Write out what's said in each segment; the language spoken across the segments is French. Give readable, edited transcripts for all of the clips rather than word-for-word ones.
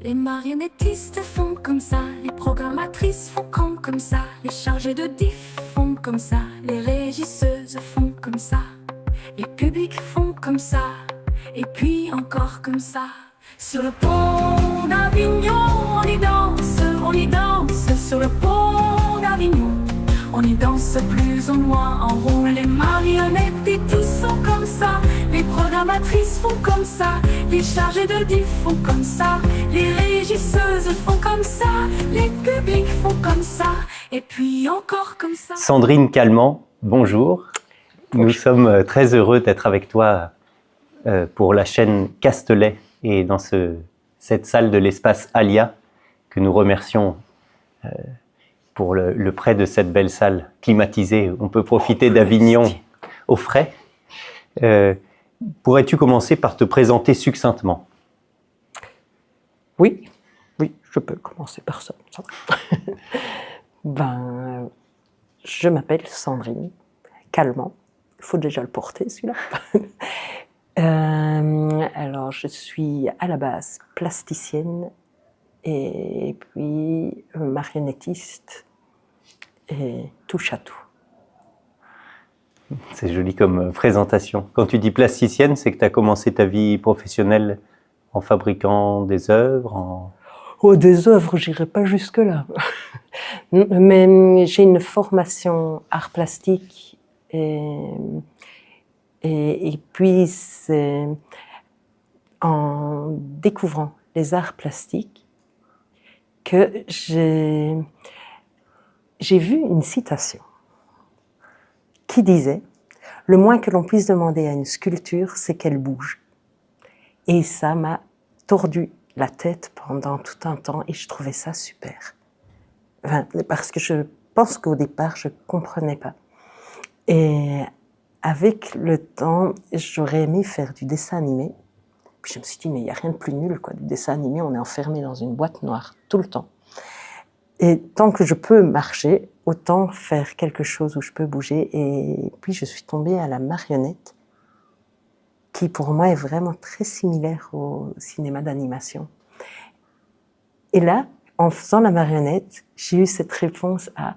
Les marionnettistes font comme ça, les programmatrices font comme ça, les chargés de diff font comme ça, les régisseuses font comme ça, les publics font comme ça, et puis encore comme ça. Sur le pont d'Avignon, on y danse, sur le pont d'Avignon. On y danse plus ou moins en rond. Les marionnettistes sont comme ça, les programmatrices font comme ça, les chargés de diff font comme ça, les régisseuses font comme ça, les publics font comme ça, et puis encore comme ça. Sandrine Calment, bonjour. Nous sommes très heureux d'être avec toi pour la chaîne Castelet et dans cette salle de l'espace Alia que nous remercions pour le prêt de cette belle salle climatisée. On peut profiter d'Avignon au frais. Pourrais-tu commencer par te présenter succinctement? Oui, je peux commencer par ça. Je m'appelle Sandrine Calment. Il faut déjà le porter, celui-là. Alors, je suis à la base plasticienne et puis marionnettiste et touche à tout. C'est joli comme présentation. Quand tu dis plasticienne, c'est que tu as commencé ta vie professionnelle en fabriquant des œuvres Oh, des œuvres, j'irai pas jusque-là. Mais j'ai une formation art plastique et puis c'est en découvrant les arts plastiques que j'ai vu une citation qui disait « Le moins que l'on puisse demander à une sculpture, c'est qu'elle bouge ». Et ça m'a tordu la tête pendant tout un temps et je trouvais ça super. Parce que je pense qu'au départ, je ne comprenais pas. Et avec le temps, j'aurais aimé faire du dessin animé. Puis je me suis dit, mais il n'y a rien de plus nul, quoi. Du dessin animé, on est enfermé dans une boîte noire tout le temps. Et tant que je peux marcher, autant faire quelque chose où je peux bouger. Et puis je suis tombée à la marionnette, qui pour moi est vraiment très similaire au cinéma d'animation. Et là, en faisant la marionnette, j'ai eu cette réponse à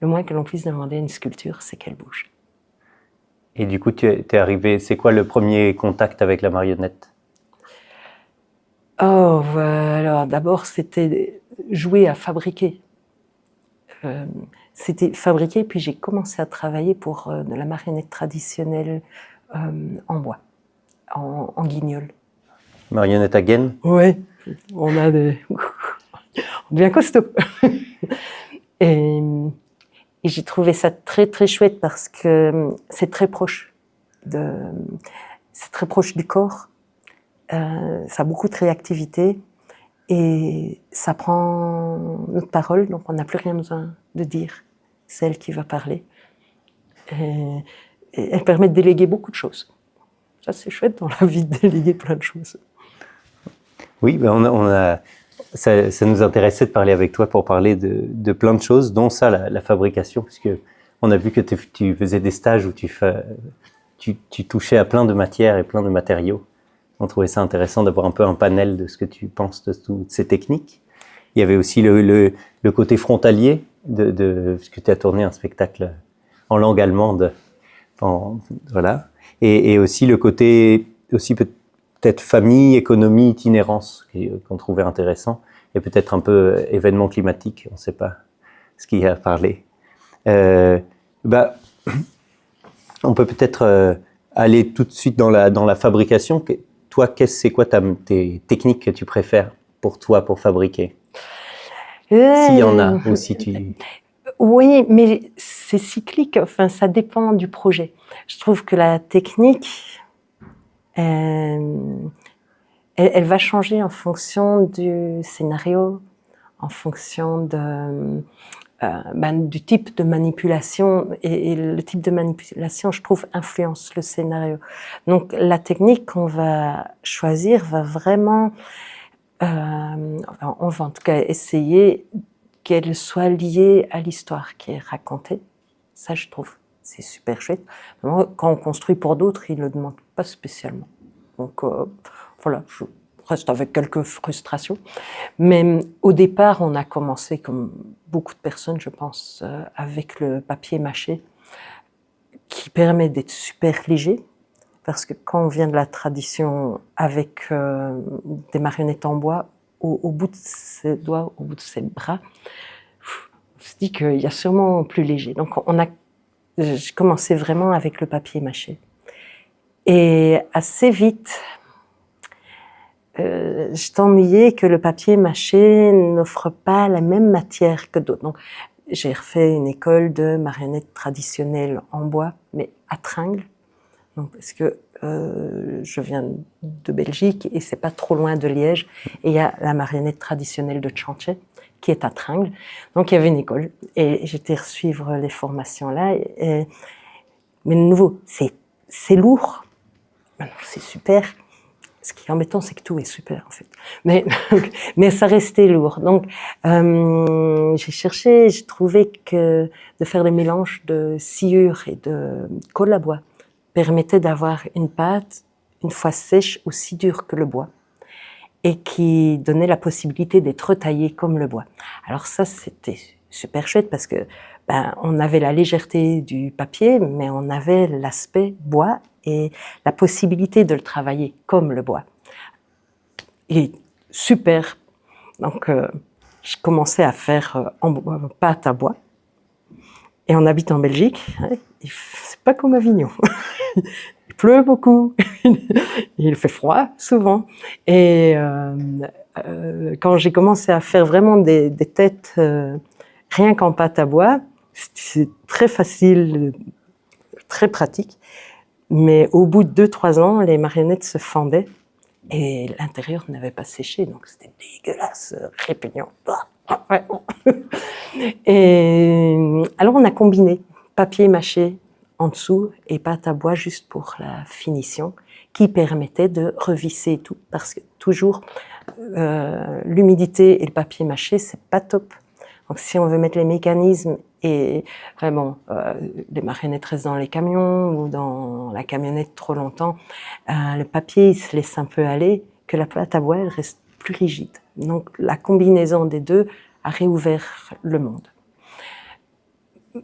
le moins que l'on puisse demander à une sculpture, c'est qu'elle bouge. Et du coup, tu es arrivé, c'est quoi le premier contact avec la marionnette? Oh, alors d'abord, c'était jouer à fabriquer. C'était fabriquer, puis j'ai commencé à travailler pour de la marionnette traditionnelle en bois, en guignol. Marionnette à gaine? Oui, on a des... on devient costaud. Et j'ai trouvé ça très très chouette parce que c'est très proche du corps. Ça a beaucoup de réactivité et ça prend notre parole, donc on n'a plus rien besoin de dire. C'est elle qui va parler. Et elle permet de déléguer beaucoup de choses. Ça, c'est chouette dans la vie de déléguer plein de choses. Oui, ben ça nous intéressait de parler avec toi pour parler de plein de choses, dont ça, la fabrication, puisque on a vu que tu faisais des stages où tu touchais à plein de matières et plein de matériaux. On trouvait ça intéressant d'avoir un peu un panel de ce que tu penses de toutes ces techniques. Il y avait aussi le côté frontalier, puisque tu as tourné un spectacle en langue allemande. Voilà. Et aussi le côté, aussi peut-être famille, économie, itinérance, qu'on trouvait intéressant, et peut-être un peu événement climatique, on ne sait pas ce qu'il y a à parler. On peut peut-être aller tout de suite dans la fabrication. Toi, c'est quoi tes techniques que tu préfères pour toi, pour fabriquer? S'il y en a, ou si tu... Oui, mais c'est cyclique, enfin, ça dépend du projet. Je trouve que la technique, elle va changer en fonction du scénario, en fonction du type de manipulation. Et le type de manipulation, je trouve, influence le scénario. Donc, la technique qu'on va choisir va vraiment... on va en tout cas essayer qu'elle soit liée à l'histoire qui est racontée. Ça, je trouve, c'est super chouette. Quand on construit pour d'autres, ils ne le demandent pas spécialement. Donc, voilà, reste avec quelques frustrations. Mais au départ, on a commencé, comme beaucoup de personnes, je pense, avec le papier mâché, qui permet d'être super léger. Parce que quand on vient de la tradition avec des marionnettes en bois, au bout de ses doigts, au bout de ses bras, on se dit qu'il y a sûrement plus léger. Donc j'ai commencé vraiment avec le papier mâché. Et assez vite, je t'ennuyais que le papier mâché n'offre pas la même matière que d'autres. Donc, j'ai refait une école de marionnettes traditionnelles en bois, mais à tringles. Donc, parce que je viens de Belgique et c'est pas trop loin de Liège. Et il y a la marionnette traditionnelle de Tchanché qui est à tringles. Donc, il y avait une école et j'étais suivre les formations là. Mais de nouveau, c'est lourd. C'est super. Ce qui est embêtant, c'est que tout est super, en fait. Mais ça restait lourd. Donc, j'ai cherché, j'ai trouvé que de faire des mélanges de sciure et de colle à bois permettait d'avoir une pâte, une fois sèche, aussi dure que le bois, et qui donnait la possibilité d'être retaillée comme le bois. Alors ça, c'était super chouette parce que on avait la légèreté du papier, mais on avait l'aspect bois et la possibilité de le travailler comme le bois. Et super. Donc, je commençais à faire pâte à bois. Et on habite en Belgique. Hein, c'est pas comme Avignon. Il pleut beaucoup. Il fait froid souvent. Et quand j'ai commencé à faire vraiment des têtes rien qu'en pâte à bois, c'est très facile, très pratique. Mais au bout de 2-3 ans, les marionnettes se fendaient et l'intérieur n'avait pas séché, donc c'était dégueulasse, répugnant. Et alors on a combiné papier mâché en dessous et pâte à bois juste pour la finition, qui permettait de revisser tout, parce que toujours l'humidité et le papier mâché, c'est pas top. Donc si on veut mettre les mécanismes et vraiment les marionnettes restent dans les camions ou dans la camionnette trop longtemps, le papier il se laisse un peu aller, que la pâte à bois elle reste plus rigide. Donc la combinaison des deux a réouvert le monde.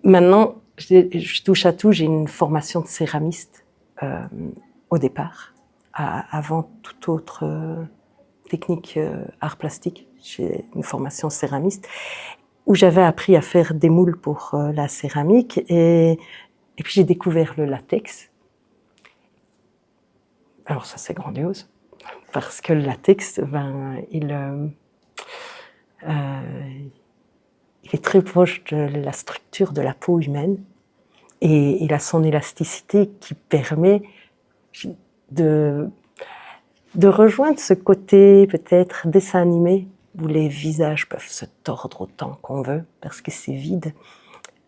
Maintenant, je touche à tout, j'ai une formation de céramiste au départ, avant toute autre technique art plastique. J'ai une formation céramiste où j'avais appris à faire des moules pour la céramique et puis j'ai découvert le latex. Alors ça c'est grandiose parce que le latex, il est très proche de la structure de la peau humaine et il a son élasticité qui permet de rejoindre ce côté peut-être dessin animé où les visages peuvent se tordre autant qu'on veut, parce que c'est vide.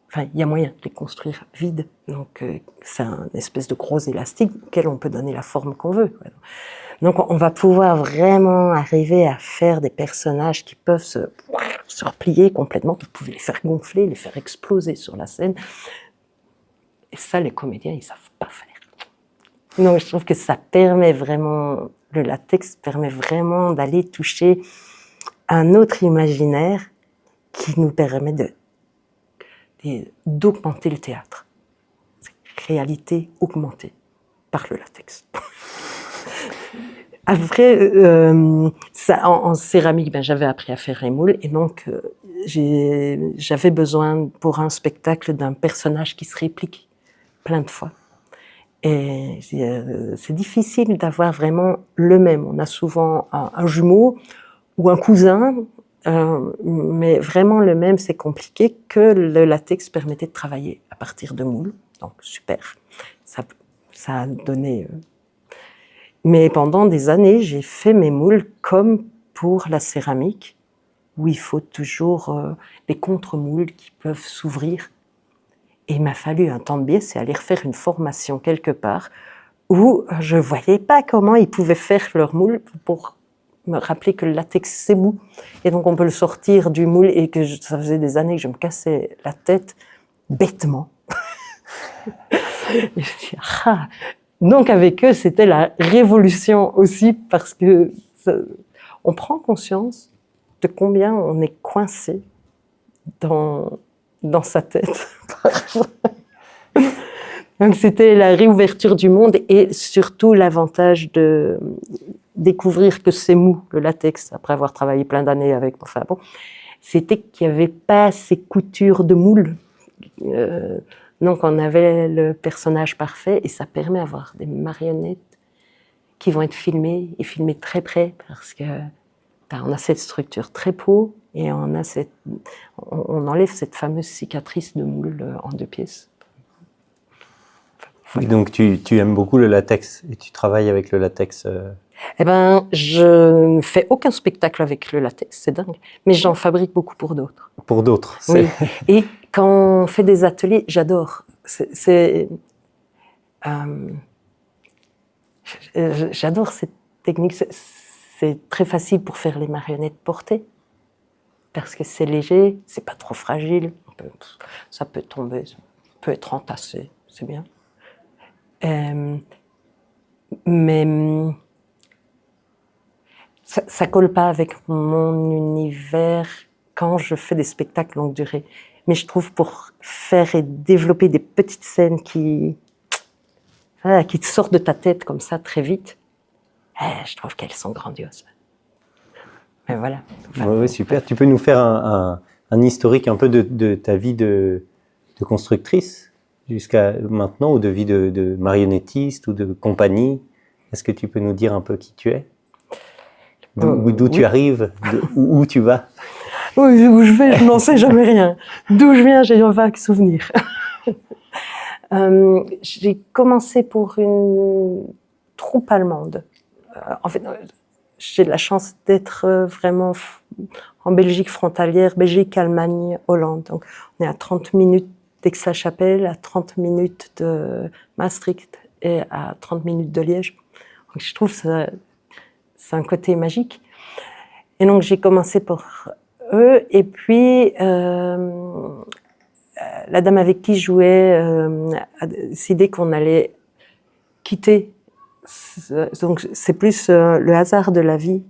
Enfin, il y a moyen de les construire vides. Donc, c'est un espèce de gros élastique auquel on peut donner la forme qu'on veut. Donc, on va pouvoir vraiment arriver à faire des personnages qui peuvent se replier complètement. Vous pouvez les faire gonfler, les faire exploser sur la scène. Et ça, les comédiens, ils savent pas faire. Donc, je trouve que ça permet vraiment, le latex permet vraiment d'aller toucher un autre imaginaire qui nous permet d'augmenter le théâtre. Réalité augmentée par le latex. Après, en céramique, j'avais appris à faire les moules et donc j'avais besoin pour un spectacle d'un personnage qui se réplique plein de fois. Et c'est difficile d'avoir vraiment le même. On a souvent un jumeau ou un cousin, mais vraiment le même, c'est compliqué, que le latex permettait de travailler à partir de moules. Donc, super. Ça a donné... Mais pendant des années, j'ai fait mes moules comme pour la céramique, où il faut toujours des contre-moules qui peuvent s'ouvrir. Et il m'a fallu un temps de biais, c'est aller refaire une formation quelque part, où je voyais pas comment ils pouvaient faire leur moule pour me rappeler que le latex c'est mou et donc on peut le sortir du moule et que ça faisait des années que je me cassais la tête bêtement. Et je dis, donc avec eux c'était la révolution aussi parce que on prend conscience de combien on est coincé dans sa tête. Donc c'était la réouverture du monde et surtout l'avantage de découvrir que c'est mou, le latex, après avoir travaillé plein d'années avec. Enfin bon, c'était qu'il n'y avait pas ces coutures de moule. Donc on avait le personnage parfait et ça permet d'avoir des marionnettes qui vont être filmées et filmées très près parce que on a cette structure très peau et on enlève cette fameuse cicatrice de moule en 2 pièces. Oui, donc tu aimes beaucoup le latex et tu travailles avec le latex. Eh ben, je ne fais aucun spectacle avec le latex, c'est dingue, mais j'en fabrique beaucoup pour d'autres. Pour d'autres. Oui. Et quand on fait des ateliers, j'adore. J'adore cette technique. C'est très facile pour faire les marionnettes portées parce que c'est léger, c'est pas trop fragile. Ça peut tomber, ça peut être entassé, c'est bien. Mais ça colle pas avec mon univers quand je fais des spectacles longue durée. Mais je trouve pour faire et développer des petites scènes qui te sortent de ta tête comme ça très vite, je trouve qu'elles sont grandioses. Mais voilà. Oui, super. Tu peux nous faire un historique un peu de ta vie de constructrice jusqu'à maintenant, ou de vie de marionnettiste ou de compagnie. Est-ce que tu peux nous dire un peu qui tu es? D'où tu arrives? Où tu vas? Oui, où je vais, je n'en sais jamais rien. D'où je viens, j'ai un vague souvenir. J'ai commencé pour une troupe allemande. En fait, j'ai de la chance d'être vraiment en Belgique frontalière, Belgique, Allemagne, Hollande. Donc, on est à 30 minutes d'Aix-la-Chapelle, à 30 minutes de Maastricht et à 30 minutes de Liège. Donc, je trouve que c'est un côté magique. Et donc, j'ai commencé pour eux. Et puis, la dame avec qui je jouais a décidé qu'on allait quitter. Donc, c'est plus le hasard de la vie.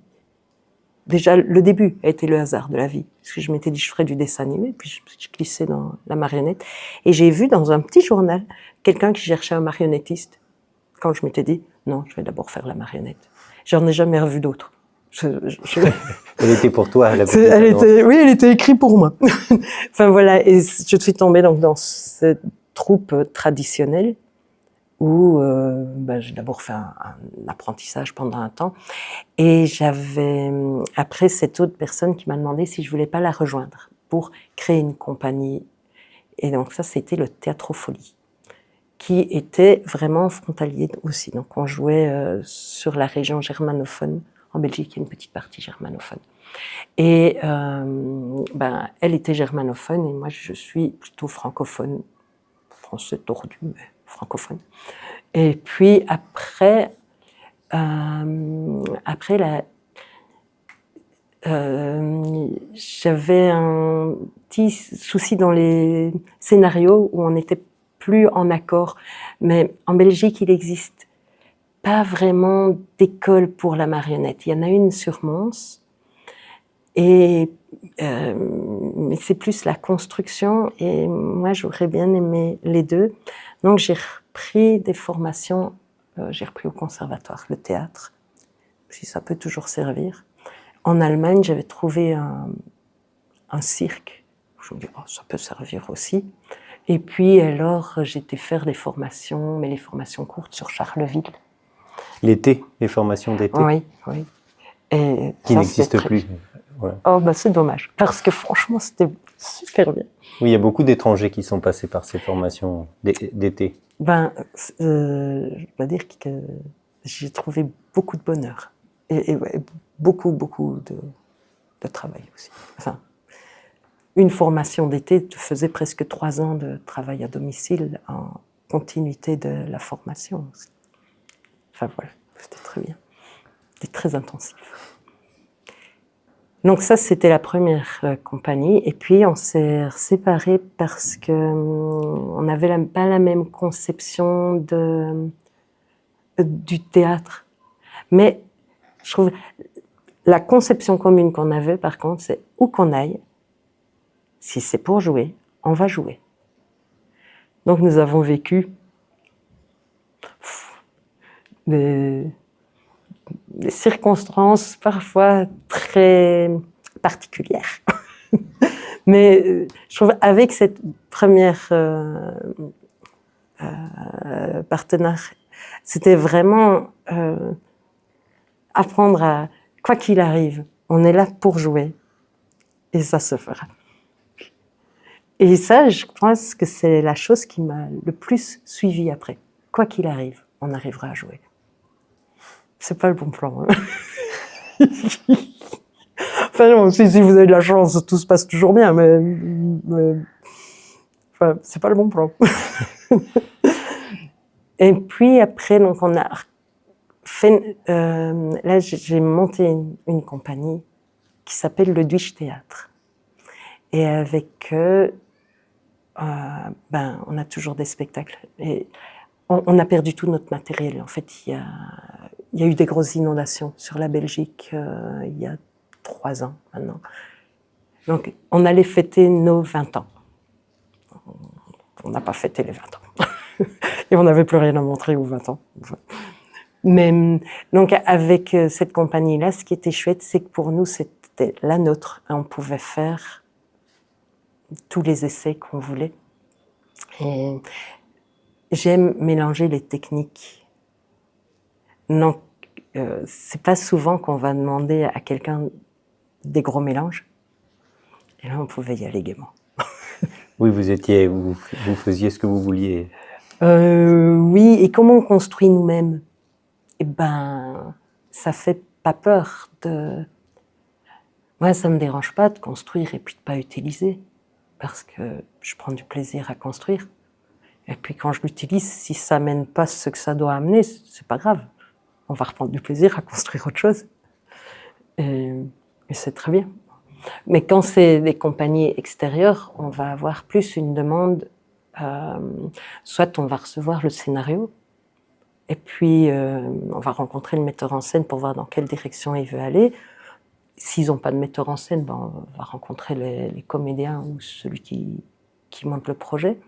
Déjà, le début a été le hasard de la vie. Parce que je m'étais dit, je ferais du dessin animé, puis je glissais dans la marionnette. Et j'ai vu dans un petit journal quelqu'un qui cherchait un marionnettiste. Quand je m'étais dit, non, je vais d'abord faire la marionnette. J'en ai jamais revu d'autres. Elle était pour toi, elle était écrite pour moi. Enfin voilà, et je suis tombée donc dans cette troupe traditionnelle où j'ai d'abord fait un apprentissage pendant un temps, et j'avais après cette autre personne qui m'a demandé si je voulais pas la rejoindre pour créer une compagnie, et donc ça c'était le Théâtrofolie, qui était vraiment frontalier aussi. Donc on jouait sur la région germanophone. En Belgique, il y a une petite partie germanophone. Et elle était germanophone et moi je suis plutôt francophone, français tordu, mais francophone. Et puis après j'avais un petit souci dans les scénarios où on n'était plus en accord. Mais en Belgique, il existe pas vraiment d'école pour la marionnette. Il y en a une sur Mons, mais c'est plus la construction, et moi j'aurais bien aimé les deux. Donc j'ai repris des formations, j'ai repris au conservatoire le théâtre, si ça peut toujours servir. En Allemagne, j'avais trouvé un cirque, je me dis, ça peut servir aussi. Et puis alors, j'étais faire des formations, mais les formations courtes sur Charleville. L'été, les formations d'été. Oui, oui. Et qui n'existent plus. Ouais. Oh, c'est dommage, parce que franchement, c'était super bien. Oui, il y a beaucoup d'étrangers qui sont passés par ces formations d'été. Je dois dire que j'ai trouvé beaucoup de bonheur et beaucoup de travail aussi. Enfin, une formation d'été te faisait presque 3 ans de travail à domicile en continuité de la formation aussi. Enfin voilà, c'était très bien. C'était très intensif. Donc ça, c'était la première compagnie. Et puis, on s'est séparés parce que on n'avait pas la même conception du théâtre. Mais je trouve La conception commune qu'on avait, par contre, c'est où qu'on aille, si c'est pour jouer, on va jouer. Donc nous avons vécu des circonstances parfois très particulières. Mais je trouve avec cette première partenaire, c'était vraiment apprendre à, quoi qu'il arrive, on est là pour jouer et ça se fera. Et ça, je pense que c'est la chose qui m'a le plus suivi après. Quoi qu'il arrive, on arrivera à jouer. C'est pas le bon plan. Hein. Enfin, non, si vous avez de la chance, tout se passe toujours bien, mais enfin, c'est pas le bon plan. Et puis après, donc on a fait, là j'ai monté une compagnie qui s'appelle le Dwiche Théâtre. Et avec eux, on a toujours des spectacles. Et on a perdu tout notre matériel. En fait, il y a eu des grosses inondations sur la Belgique il y a 3 ans maintenant. Donc, on allait fêter nos 20 ans. On n'a pas fêté les 20 ans. Et on n'avait plus rien à montrer aux 20 ans. Mais donc, avec cette compagnie-là, ce qui était chouette, c'est que pour nous, c'était la nôtre. On pouvait faire tous les essais qu'on voulait. Et j'aime mélanger les techniques. Donc, c'est pas souvent qu'on va demander à quelqu'un des gros mélanges. Et là, on pouvait y aller gaiement. Oui, vous faisiez ce que vous vouliez. Oui, et comment on construit nous-mêmes? Eh ben, ça fait pas peur de... Moi, ça me dérange pas de construire et puis de pas utiliser, parce que je prends du plaisir à construire. Et puis quand je l'utilise, si ça mène pas ce que ça doit amener, c'est pas grave. On va reprendre du plaisir à construire autre chose. Et c'est très bien. Mais quand c'est des compagnies extérieures, on va avoir plus une demande, soit on va recevoir le scénario, et puis on va rencontrer le metteur en scène pour voir dans quelle direction il veut aller. S'ils n'ont pas de metteur en scène, on va rencontrer les comédiens ou celui qui monte le projet.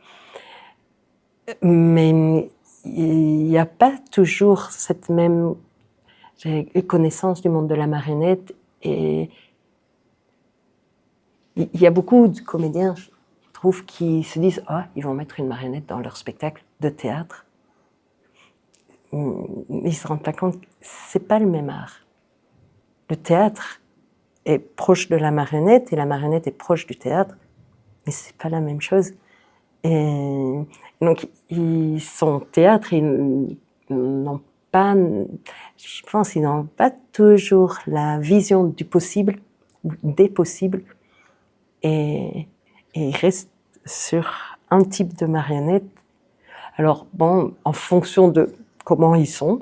Mais il n'y a pas toujours cette même connaissance du monde de la marionnette. Et il y a beaucoup de comédiens, je trouve, qui se disent « Ah, ils vont mettre une marionnette dans leur spectacle de théâtre ». Ils ne se rendent pas compte que ce n'est pas le même art. Le théâtre est proche de la marionnette et la marionnette est proche du théâtre, mais ce n'est pas la même chose. Et donc, ils sont au théâtre, ils n'ont pas, je pense qu'ils n'ont pas toujours la vision du possible, ou des possibles, et ils restent sur un type de marionnette. Alors, bon, en fonction de comment ils sont,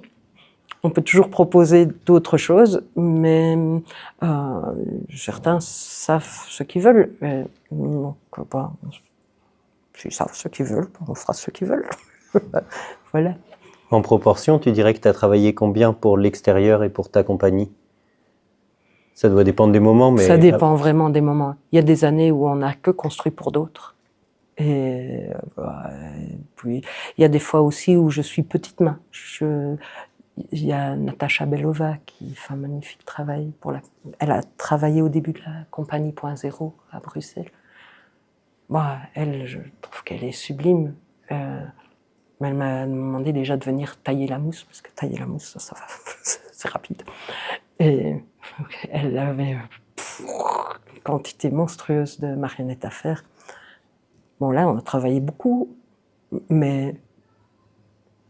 on peut toujours proposer d'autres choses, mais certains savent ce qu'ils veulent. Mais non, pas. S'ils savent ce qu'ils veulent, on fera ce qu'ils veulent. Voilà. En proportion, tu dirais que tu as travaillé combien pour l'extérieur et pour ta compagnie? Ça doit dépendre des moments, mais... Ça dépend vraiment des moments. Il y a des années où on n'a que construit pour d'autres. Et puis, il y a des fois aussi où je suis petite main. Il y a Natacha Belova qui fait un magnifique travail. Elle a travaillé au début de la compagnie Point Zéro à Bruxelles. Moi, elle, je trouve qu'elle est sublime. Mais elle m'a demandé déjà de venir tailler la mousse, parce que tailler la mousse, ça va, c'est rapide. Et elle avait une quantité monstrueuse de marionnettes à faire. Bon, là, on a travaillé beaucoup, mais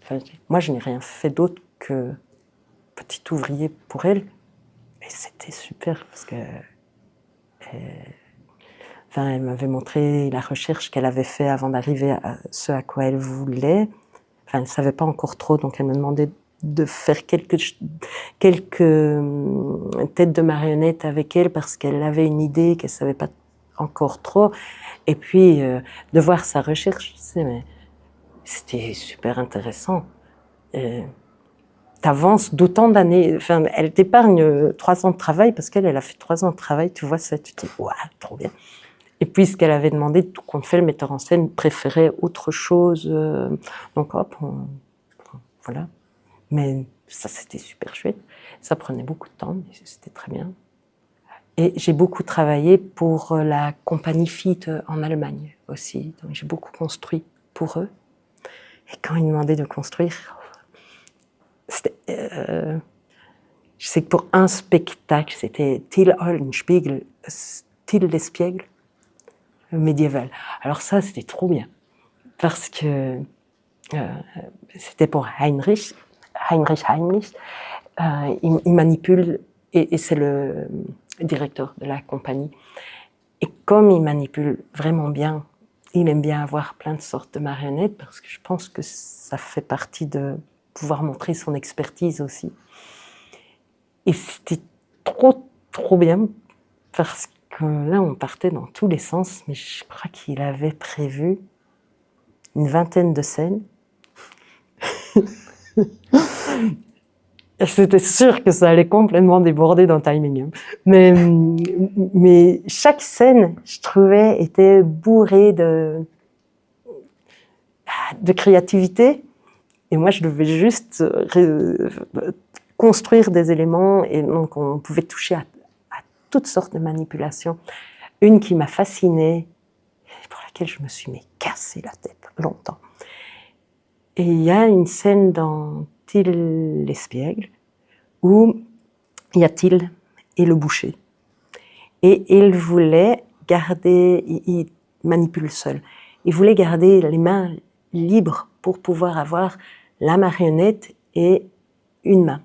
enfin, moi, je n'ai rien fait d'autre que petit ouvrier pour elle. Et c'était super, parce que enfin, elle m'avait montré la recherche qu'elle avait fait avant d'arriver à ce à quoi elle voulait. Enfin, elle ne savait pas encore trop, donc elle me demandait de faire quelques têtes de marionnettes avec elle parce qu'elle avait une idée qu'elle ne savait pas encore trop. Et puis, de voir sa recherche, c'était super intéressant. Et t'avances d'autant d'années. Enfin, elle t'épargne 3 ans de travail parce qu'elle a fait 3 ans de travail. Tu vois ça, tu te dis, waouh, trop bien. Et puis, ce qu'elle avait demandé, tout compte fait, le metteur en scène préférait autre chose. Donc, hop, voilà. Mais ça, c'était super chouette. Ça prenait beaucoup de temps, mais c'était très bien. Et j'ai beaucoup travaillé pour la compagnie Fiat en Allemagne aussi. Donc, j'ai beaucoup construit pour eux. Et quand ils demandaient de construire, je sais que pour un spectacle, c'était Till Eulenspiegel, Till l'Espiègle, médiéval. Alors ça, c'était trop bien. Parce que c'était pour Heinrich. Il manipule, et c'est le directeur de la compagnie. Et comme il manipule vraiment bien, il aime bien avoir plein de sortes de marionnettes, parce que je pense que ça fait partie de pouvoir montrer son expertise aussi. Et c'était trop bien, parce que là, on partait dans tous les sens, mais je crois qu'il avait prévu une 20aine de scènes. C'était sûr que ça allait complètement déborder dans le timing. Mais chaque scène, je trouvais, était bourrée de créativité. Et moi, je devais juste construire des éléments. Et donc, on pouvait toucher à toutes sortes de manipulations. Une qui m'a fascinée, pour laquelle je me suis cassé la tête longtemps. Et il y a une scène dans Till l'Espiègle où il y a Till et le boucher. Et il voulait garder, il manipule seul, il voulait garder les mains libres pour pouvoir avoir la marionnette et une main.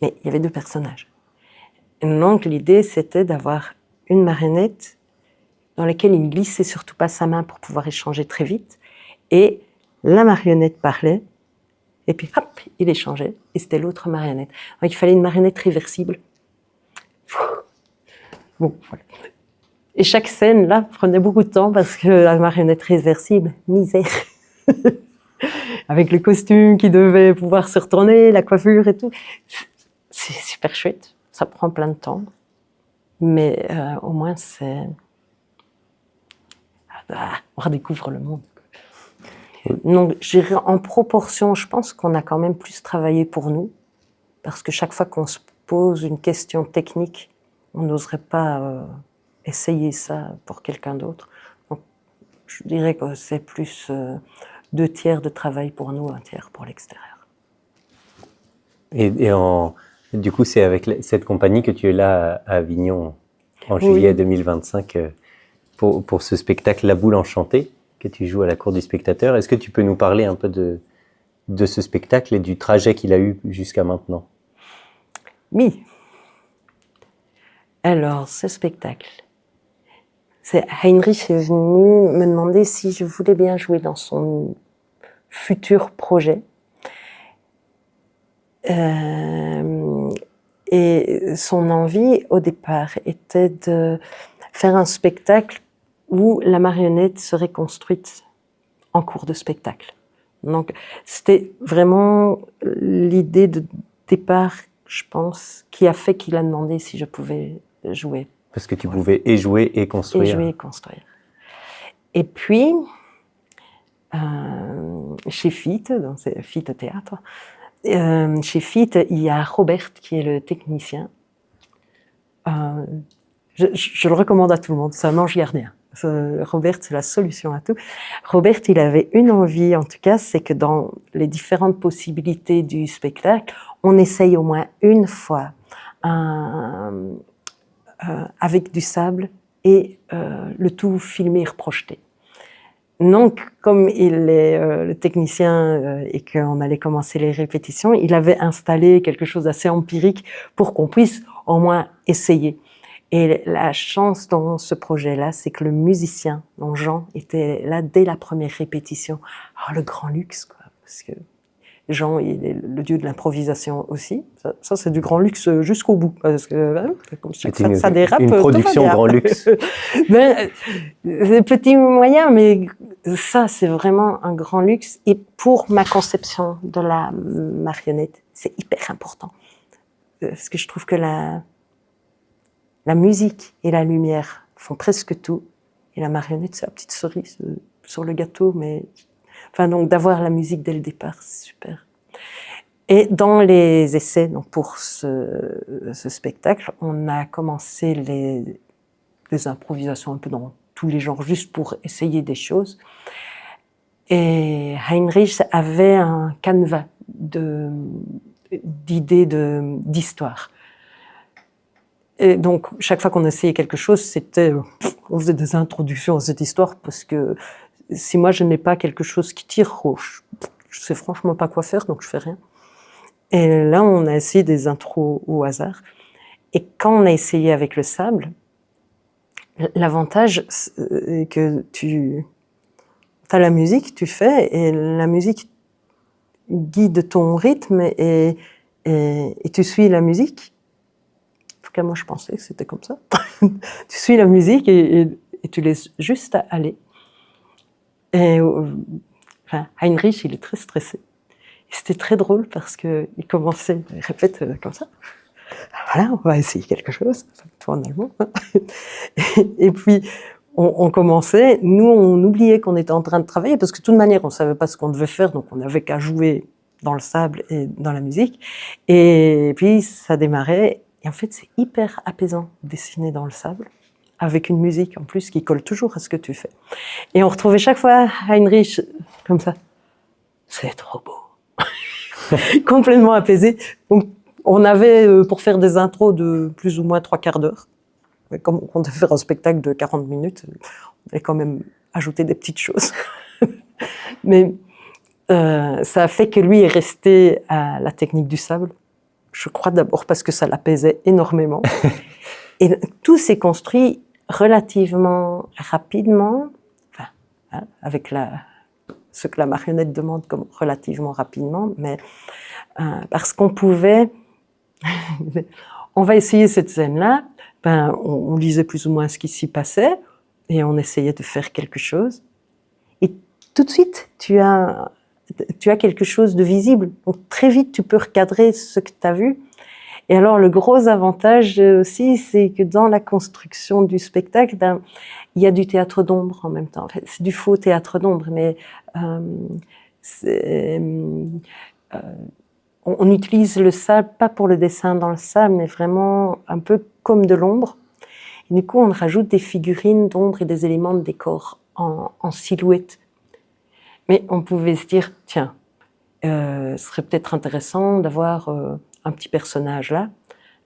Mais il y avait 2 personnages. Et donc l'idée, c'était d'avoir une marionnette dans laquelle il ne glissait surtout pas sa main pour pouvoir échanger très vite. Et la marionnette parlait, et puis hop, il échangeait, et c'était l'autre marionnette. Donc il fallait une marionnette réversible. Bon, voilà. Et chaque scène, là, prenait beaucoup de temps, parce que la marionnette réversible, misère. Avec le costume qui devait pouvoir se retourner, la coiffure et tout. C'est super chouette, ça prend plein de temps. Mais au moins, c'est... on redécouvre le monde. Donc, en proportion, je pense qu'on a quand même plus travaillé pour nous, parce que chaque fois qu'on se pose une question technique, on n'oserait pas essayer ça pour quelqu'un d'autre. Donc, je dirais que c'est plus 2 tiers de travail pour nous, 1 tiers pour l'extérieur. Et du coup, c'est avec cette compagnie que tu es là à Avignon en juillet 2025 pour ce spectacle La Boule Enchantée que tu joues à la Cour du Spectateur. Est-ce que tu peux nous parler un peu de ce spectacle et du trajet qu'il a eu jusqu'à maintenant? Oui. Alors, ce spectacle, Heinrich est venu me demander si je voulais bien jouer dans son futur projet. Et son envie, au départ, était de faire un spectacle où la marionnette serait construite en cours de spectacle. Donc, c'était vraiment l'idée de départ, je pense, qui a fait qu'il a demandé si je pouvais jouer. Parce que tu pouvais et jouer et construire. Et jouer et construire. Et puis, chez Fiat, dans Fiat Théâtre, chez Fiat, il y a Robert qui est le technicien. Je le recommande à tout le monde, c'est un ange gardien. Robert, c'est la solution à tout. Robert, il avait une envie, en tout cas, c'est que dans les différentes possibilités du spectacle, on essaye au moins une fois avec du sable et le tout filmé et reprojeté. Donc, comme il est le technicien et qu'on allait commencer les répétitions, il avait installé quelque chose d'assez empirique pour qu'on puisse au moins essayer. Et la chance dans ce projet-là, c'est que le musicien, donc Jean, était là dès la première répétition. Alors, le grand luxe, quoi, parce que Jean, il est le dieu de l'improvisation aussi. Ça c'est du grand luxe jusqu'au bout, parce que comme chaque fois que ça dérape, une production grand luxe. Mais, c'est petit moyen, mais ça, c'est vraiment un grand luxe. Et pour ma conception de la marionnette, c'est hyper important. Parce que je trouve que la musique et la lumière font presque tout. Et la marionnette, c'est la petite cerise sur le gâteau. Mais enfin, donc, d'avoir la musique dès le départ, c'est super. Et dans les essais, donc pour ce spectacle, on a commencé les improvisations un peu dans tous les genres, juste pour essayer des choses. Et Heinrich avait un canevas d'idées d'histoire. Et donc, chaque fois qu'on essayait quelque chose, on faisait des introductions à cette histoire, parce que si moi je n'ai pas quelque chose qui tire, je sais franchement pas quoi faire, donc je fais rien. Et là, on a essayé des intros au hasard. Et quand on a essayé avec le sable, l'avantage, c'est que tu as la musique, tu fais, et la musique guide ton rythme, et tu suis la musique. En tout cas, moi, je pensais que c'était comme ça. Tu suis la musique et tu laisses juste aller. Et enfin, Heinrich, il est très stressé. C'était très drôle parce qu'il commençait, il répète comme ça. Voilà, on va essayer quelque chose, toi en allemand. Et puis, on commençait, nous, on oubliait qu'on était en train de travailler, parce que de toute manière, on ne savait pas ce qu'on devait faire, donc on n'avait qu'à jouer dans le sable et dans la musique. Et puis, ça démarrait, et en fait, c'est hyper apaisant de dessiner dans le sable, avec une musique en plus qui colle toujours à ce que tu fais. Et on retrouvait chaque fois Heinrich comme ça. C'est trop beau. Complètement apaisé. Donc, on avait, pour faire des intros de plus ou moins 3/4 d'heure, comme on devait faire un spectacle de 40 minutes, on allait quand même ajouter des petites choses. Mais ça a fait que lui est resté à la technique du sable. Je crois d'abord parce que ça l'apaisait énormément. Et tout s'est construit relativement rapidement, enfin, hein, avec ce que la marionnette demande comme relativement rapidement, mais parce qu'on pouvait, on va essayer cette scène-là, on lisait plus ou moins ce qui s'y passait, et on essayait de faire quelque chose, et tout de suite, tu as quelque chose de visible, donc très vite tu peux recadrer ce que tu as vu. Et alors le gros avantage aussi, c'est que dans la construction du spectacle, il y a du théâtre d'ombre en même temps. En fait, c'est du faux théâtre d'ombre, mais on utilise le sable, pas pour le dessin dans le sable, mais vraiment un peu comme de l'ombre. Et du coup, on rajoute des figurines d'ombre et des éléments de décor en silhouette. Mais on pouvait se dire, tiens, ce serait peut-être intéressant d'avoir un petit personnage là.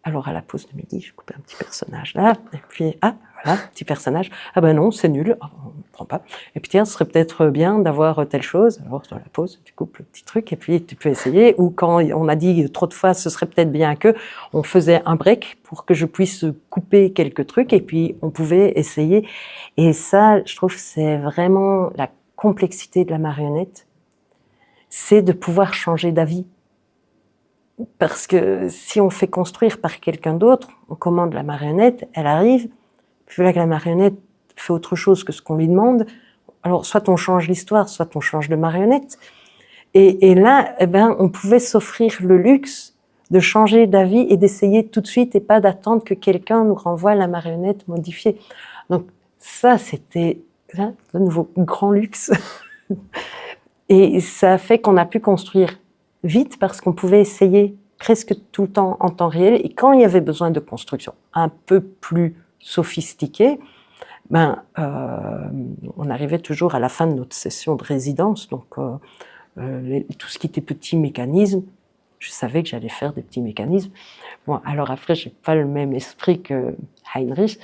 Alors à la pause de midi, je coupais un petit personnage là, et puis voilà, petit personnage. Ah ben non, c'est nul, on ne prend pas. Et puis tiens, ce serait peut-être bien d'avoir telle chose. Alors dans la pause, tu coupes le petit truc et puis tu peux essayer. Ou quand on a dit trop de fois, ce serait peut-être bien que on faisait un break pour que je puisse couper quelques trucs et puis on pouvait essayer. Et ça, je trouve, c'est vraiment la complexité de la marionnette, c'est de pouvoir changer d'avis. Parce que si on fait construire par quelqu'un d'autre, on commande la marionnette, elle arrive, puis là que la marionnette fait autre chose que ce qu'on lui demande, alors soit on change l'histoire, soit on change de marionnette. Et là, on pouvait s'offrir le luxe de changer d'avis et d'essayer tout de suite et pas d'attendre que quelqu'un nous renvoie la marionnette modifiée. Donc ça, c'était de nouveau grand luxe. Et ça a fait qu'on a pu construire vite parce qu'on pouvait essayer presque tout le temps en temps réel. Et quand il y avait besoin de construction un peu plus sophistiquée, on arrivait toujours à la fin de notre session de résidence. Donc tout ce qui était petits mécanismes, je savais que j'allais faire des petits mécanismes. Bon, alors après, j'ai pas le même esprit que Heinrich.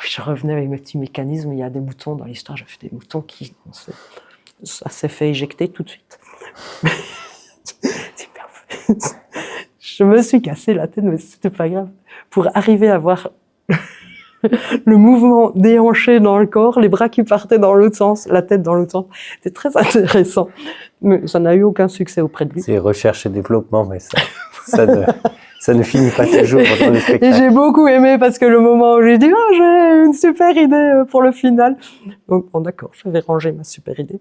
Je revenais avec mes petits mécanismes. Il y a des moutons dans l'histoire. J'ai fait des moutons qui... Ça s'est fait éjecter tout de suite. Je me suis cassé la tête, mais c'était pas grave. Pour arriver à voir le mouvement déhanché dans le corps, les bras qui partaient dans l'autre sens, la tête dans l'autre sens, c'était très intéressant. Mais ça n'a eu aucun succès auprès de lui. C'est recherche et développement, mais Ça ne finit pas toujours dans le Et spectacle. j'ai beaucoup aimé parce que le moment où j'ai dit « j'ai une super idée pour le final ». Donc, bon, d'accord, je vais ranger ma super idée.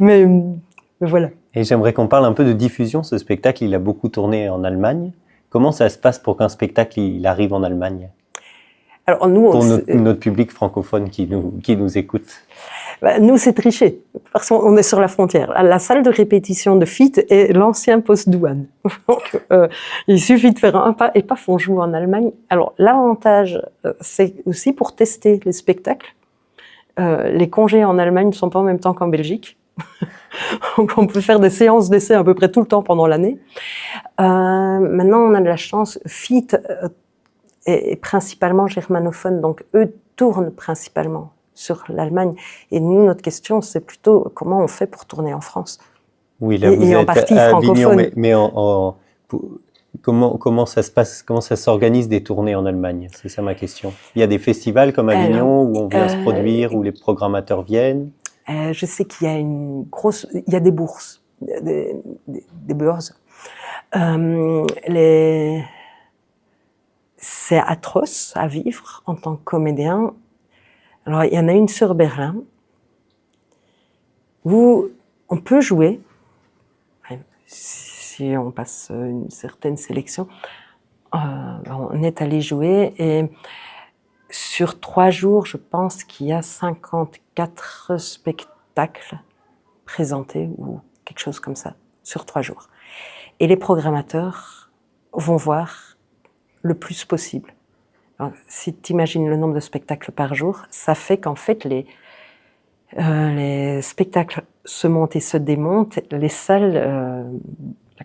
mais voilà. Et j'aimerais qu'on parle un peu de diffusion. Ce spectacle, il a beaucoup tourné en Allemagne. Comment ça se passe pour qu'un spectacle il arrive en Allemagne? Alors, nous, Pour notre public francophone qui nous écoute. Nous, c'est triché, parce qu'on est sur la frontière. La salle de répétition de FIT est l'ancien poste douane. Donc, il suffit de faire un pas, et paf, on joue en Allemagne. Alors, l'avantage, c'est aussi pour tester les spectacles. Les congés en Allemagne ne sont pas en même temps qu'en Belgique. Donc, on peut faire des séances d'essai à peu près tout le temps pendant l'année. Maintenant, on a de la chance. FIT est principalement germanophone, donc eux tournent principalement sur l'Allemagne. Et nous, notre question, c'est plutôt comment on fait pour tourner en France. Oui, là, vous et en êtes partie à Avignon, francophone. mais comment ça se passe, comment ça s'organise des tournées en Allemagne? C'est ça ma question. Il y a des festivals comme Avignon où on vient se produire, où les programmateurs viennent? Je sais qu'il y a il y a des bourses, des bourses. C'est atroce à vivre en tant que comédien. Alors, il y en a une sur Berlin où on peut jouer, si on passe une certaine sélection. On est allé jouer et sur 3 jours, je pense qu'il y a 54 spectacles présentés ou quelque chose comme ça, sur 3 jours. Et les programmateurs vont voir le plus possible. Alors, si tu imagines le nombre de spectacles par jour, ça fait qu'en fait, les spectacles se montent et se démontent. Les salles,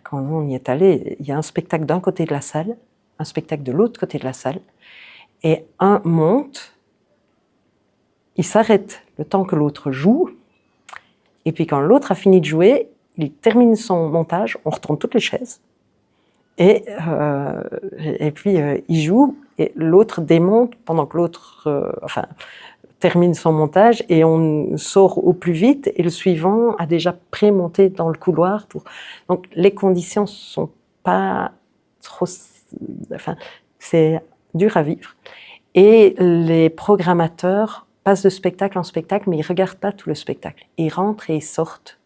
quand on y est allé, il y a un spectacle d'un côté de la salle, un spectacle de l'autre côté de la salle, et un monte, il s'arrête le temps que l'autre joue, et puis quand l'autre a fini de jouer, il termine son montage, on retourne toutes les chaises, et puis il joue, et l'autre démonte pendant que l'autre termine son montage, et on sort au plus vite, et le suivant a déjà pré-monté dans le couloir. Donc les conditions sont pas trop... c'est dur à vivre. Et les programmateurs passent de spectacle en spectacle, mais ils ne regardent pas tout le spectacle. Ils rentrent et ils sortent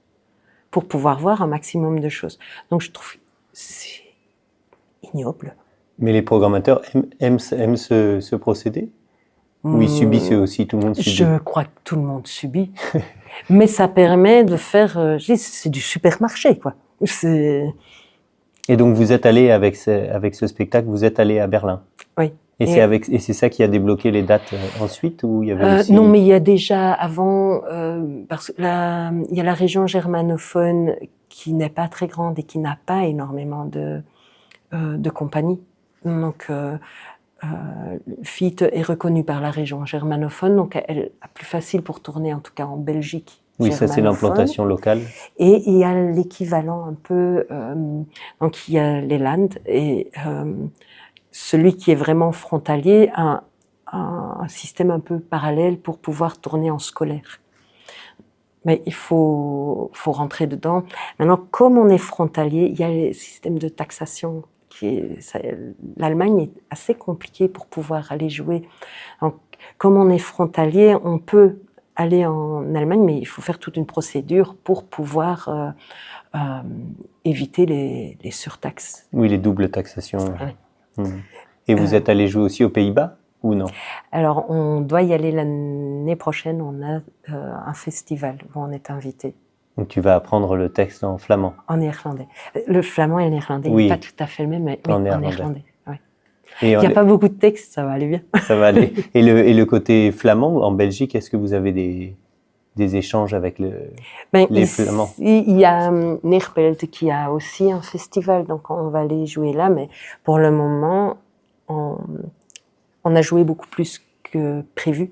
pour pouvoir voir un maximum de choses. Donc je trouve que c'est ignoble. Mais les programmateurs aiment ce procédé? Ou ils subissent eux aussi, tout le monde subit? Je crois que tout le monde subit. Mais ça permet de faire... c'est du supermarché, quoi. Et donc vous êtes allé avec ce spectacle, vous êtes allé à Berlin? Oui. Et c'est ça qui a débloqué les dates ensuite, ou il y avait aussi... Non, mais il y a déjà avant, parce que il y a la région germanophone qui n'est pas très grande et qui n'a pas énormément de compagnies. Donc, FIT est reconnue par la région germanophone, donc elle a plus facile pour tourner, en tout cas en Belgique. Oui, ça c'est l'implantation locale. Et il y a l'équivalent un peu, donc il y a les Landes, et celui qui est vraiment frontalier a un système un peu parallèle pour pouvoir tourner en scolaire. Mais il faut rentrer dedans. Maintenant, comme on est frontalier, il y a les systèmes de taxation. L'Allemagne est assez compliquée pour pouvoir aller jouer. Donc, comme on est frontalier, on peut aller en Allemagne, mais il faut faire toute une procédure pour pouvoir éviter les surtaxes. Oui, les doubles taxations. Oui. Et vous êtes allé jouer aussi aux Pays-Bas ou non? Alors, on doit y aller l'année prochaine. On a un festival où on est invité. Donc tu vas apprendre le texte en flamand? En néerlandais. Le flamand et le néerlandais, oui. il n'est pas tout à fait le même, mais oui, en néerlandais. Oui. Il n'y a pas beaucoup de texte, ça va aller bien. Ça va aller. Et le côté flamand, en Belgique, est-ce que vous avez des échanges avec les Flamands? Il y a Neerpelt qui a aussi un festival, donc on va aller jouer là, mais pour le moment, on a joué beaucoup plus que prévu.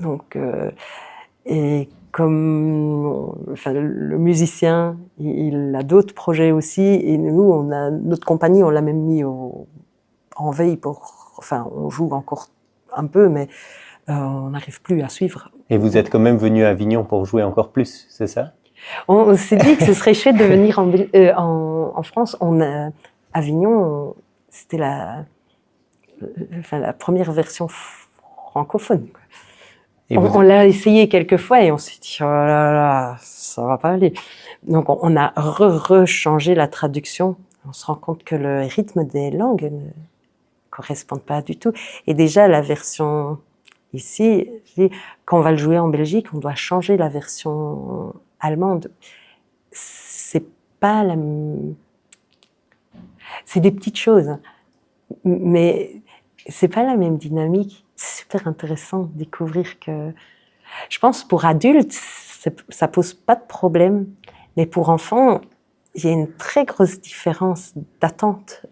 Donc, et comme le musicien, il a d'autres projets aussi, et nous, notre compagnie, on l'a même mis en veille on joue encore un peu, mais on n'arrive plus à suivre. Et vous êtes quand même venu à Avignon pour jouer encore plus, c'est ça? On s'est dit que ce serait chouette de venir en France. Avignon, c'était la première version francophone. Quoi. On l'a essayé quelques fois et on s'est dit, oh là là, ça va pas aller. Donc on a rechangé la traduction. On se rend compte que le rythme des langues ne correspond pas du tout. Et déjà, la version ici, quand on va le jouer en Belgique, on doit changer la version allemande. C'est pas la... C'est des petites choses, mais c'est pas la même dynamique. C'est super intéressant de découvrir que... Je pense pour adultes, ça pose pas de problème, mais pour enfants, il y a une très grosse différence d'attente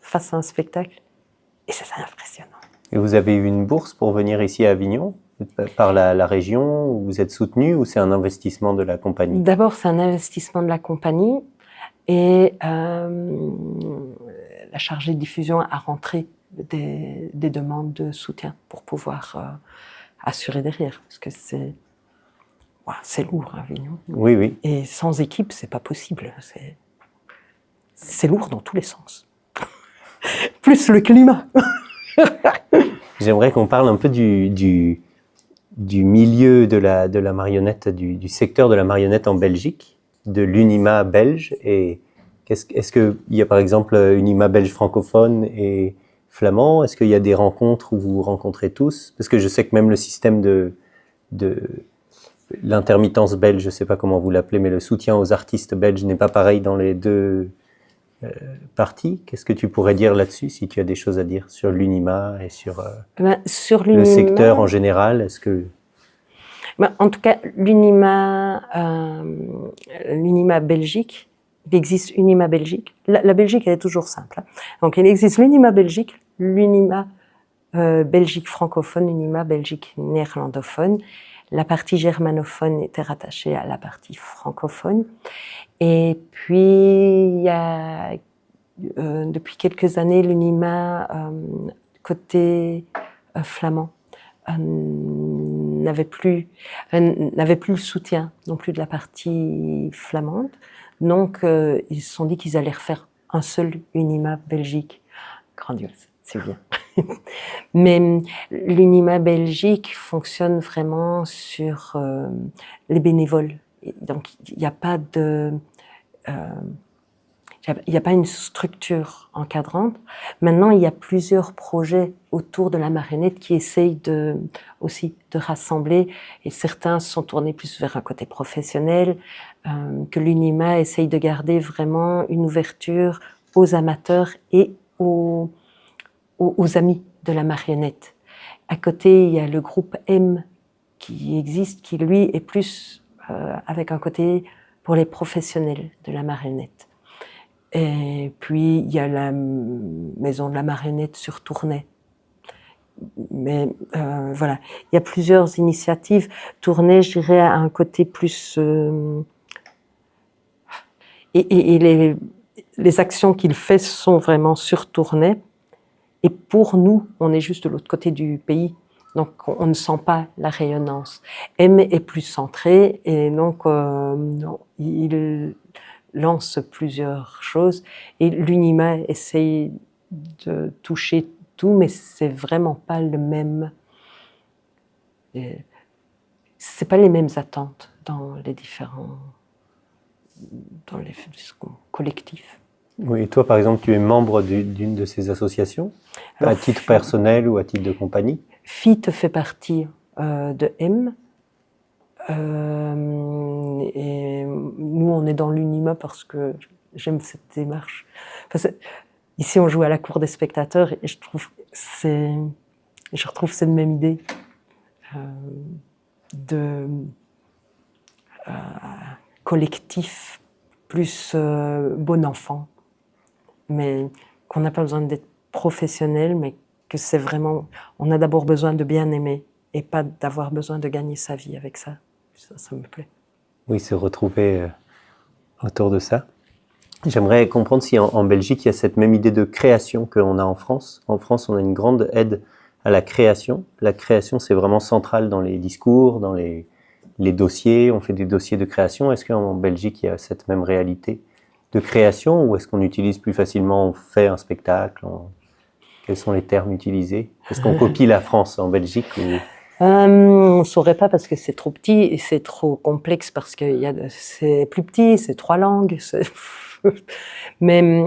face à un spectacle. Et c'est impressionnant. Et vous avez eu une bourse pour venir ici à Avignon par la région, où vous êtes soutenu, ou c'est un investissement de la compagnie? D'abord, c'est un investissement de la compagnie et la chargée de diffusion a rentré des demandes de soutien pour pouvoir assurer derrière, parce que c'est lourd, Avignon. Oui, oui. Et sans équipe, c'est pas possible. C'est lourd dans tous les sens. Plus le climat. J'aimerais qu'on parle un peu du milieu de la marionnette, du secteur de la marionnette en Belgique, de l'UNIMA belge. Et est-ce qu'il y a par exemple UNIMA belge francophone et flamand? Est-ce qu'il y a des rencontres où vous vous rencontrez tous? Parce que je sais que même le système de l'intermittence belge, je ne sais pas comment vous l'appelez, mais le soutien aux artistes belges n'est pas pareil dans les deux parties. Qu'est-ce que tu pourrais dire là-dessus, si tu as des choses à dire sur l'UNIMA et sur le secteur en général? Est-ce que... en tout cas, l'UNIMA Belgique, il existe UNIMA Belgique. La Belgique, elle est toujours simple. Hein. Donc, il existe l'UNIMA Belgique, l'UNIMA Belgique francophone, l'UNIMA Belgique néerlandophone. La partie germanophone était rattachée à la partie francophone. Et puis, il y a depuis quelques années l'UNIMA côté flamand n'avait plus le soutien non plus de la partie flamande. Donc, ils se sont dit qu'ils allaient refaire un seul UNIMA Belgique. Grandiose, c'est bien. Mais l'UNIMA Belgique fonctionne vraiment sur les bénévoles. Donc, il n'y a pas une structure encadrante. Maintenant, il y a plusieurs projets autour de la marionnette qui essayent aussi de rassembler, et certains sont tournés plus vers un côté professionnel, que l'UNIMA essaye de garder vraiment une ouverture aux amateurs et aux amis de la marionnette. À côté, il y a le groupe M qui existe, qui lui est plus avec un côté pour les professionnels de la marionnette. Et puis, il y a la maison de la marionnette sur Tournai. Mais voilà, il y a plusieurs initiatives. Tournai, je dirais, a un côté plus... et les actions qu'il fait sont vraiment sur Tournai. Et pour nous, on est juste de l'autre côté du pays. Donc, on ne sent pas la rayonnance. M est plus centré et donc il lance plusieurs choses. Et l'UNIMA essaye de toucher tout, mais c'est vraiment pas le même. C'est pas les mêmes attentes dans les différents collectifs. Oui, et toi, par exemple, tu es membre d'une de ces associations, à titre personnel ou à titre de compagnie? FIT fait partie de M. Et nous, on est dans l'UNIMA parce que j'aime cette démarche. Ici, on joue à la cour des spectateurs et je retrouve cette même idée de collectif plus bon enfant. Mais qu'on n'a pas besoin d'être professionnel, mais que c'est vraiment... On a d'abord besoin de bien aimer et pas d'avoir besoin de gagner sa vie avec ça. Ça me plaît. Oui, se retrouver autour de ça. J'aimerais comprendre si en Belgique, il y a cette même idée de création qu'on a en France. En France, on a une grande aide à la création. La création, c'est vraiment central dans les discours, dans les les dossiers, on fait des dossiers de création. Est-ce qu'en Belgique, il y a cette même réalité de création ou est-ce qu'on utilise plus facilement, on fait un spectacle Quels sont les termes utilisés? Est-ce qu'on copie la France en Belgique ou... On ne saurait pas parce que c'est trop petit et c'est trop complexe parce que c'est plus petit, c'est 3 langues. Mais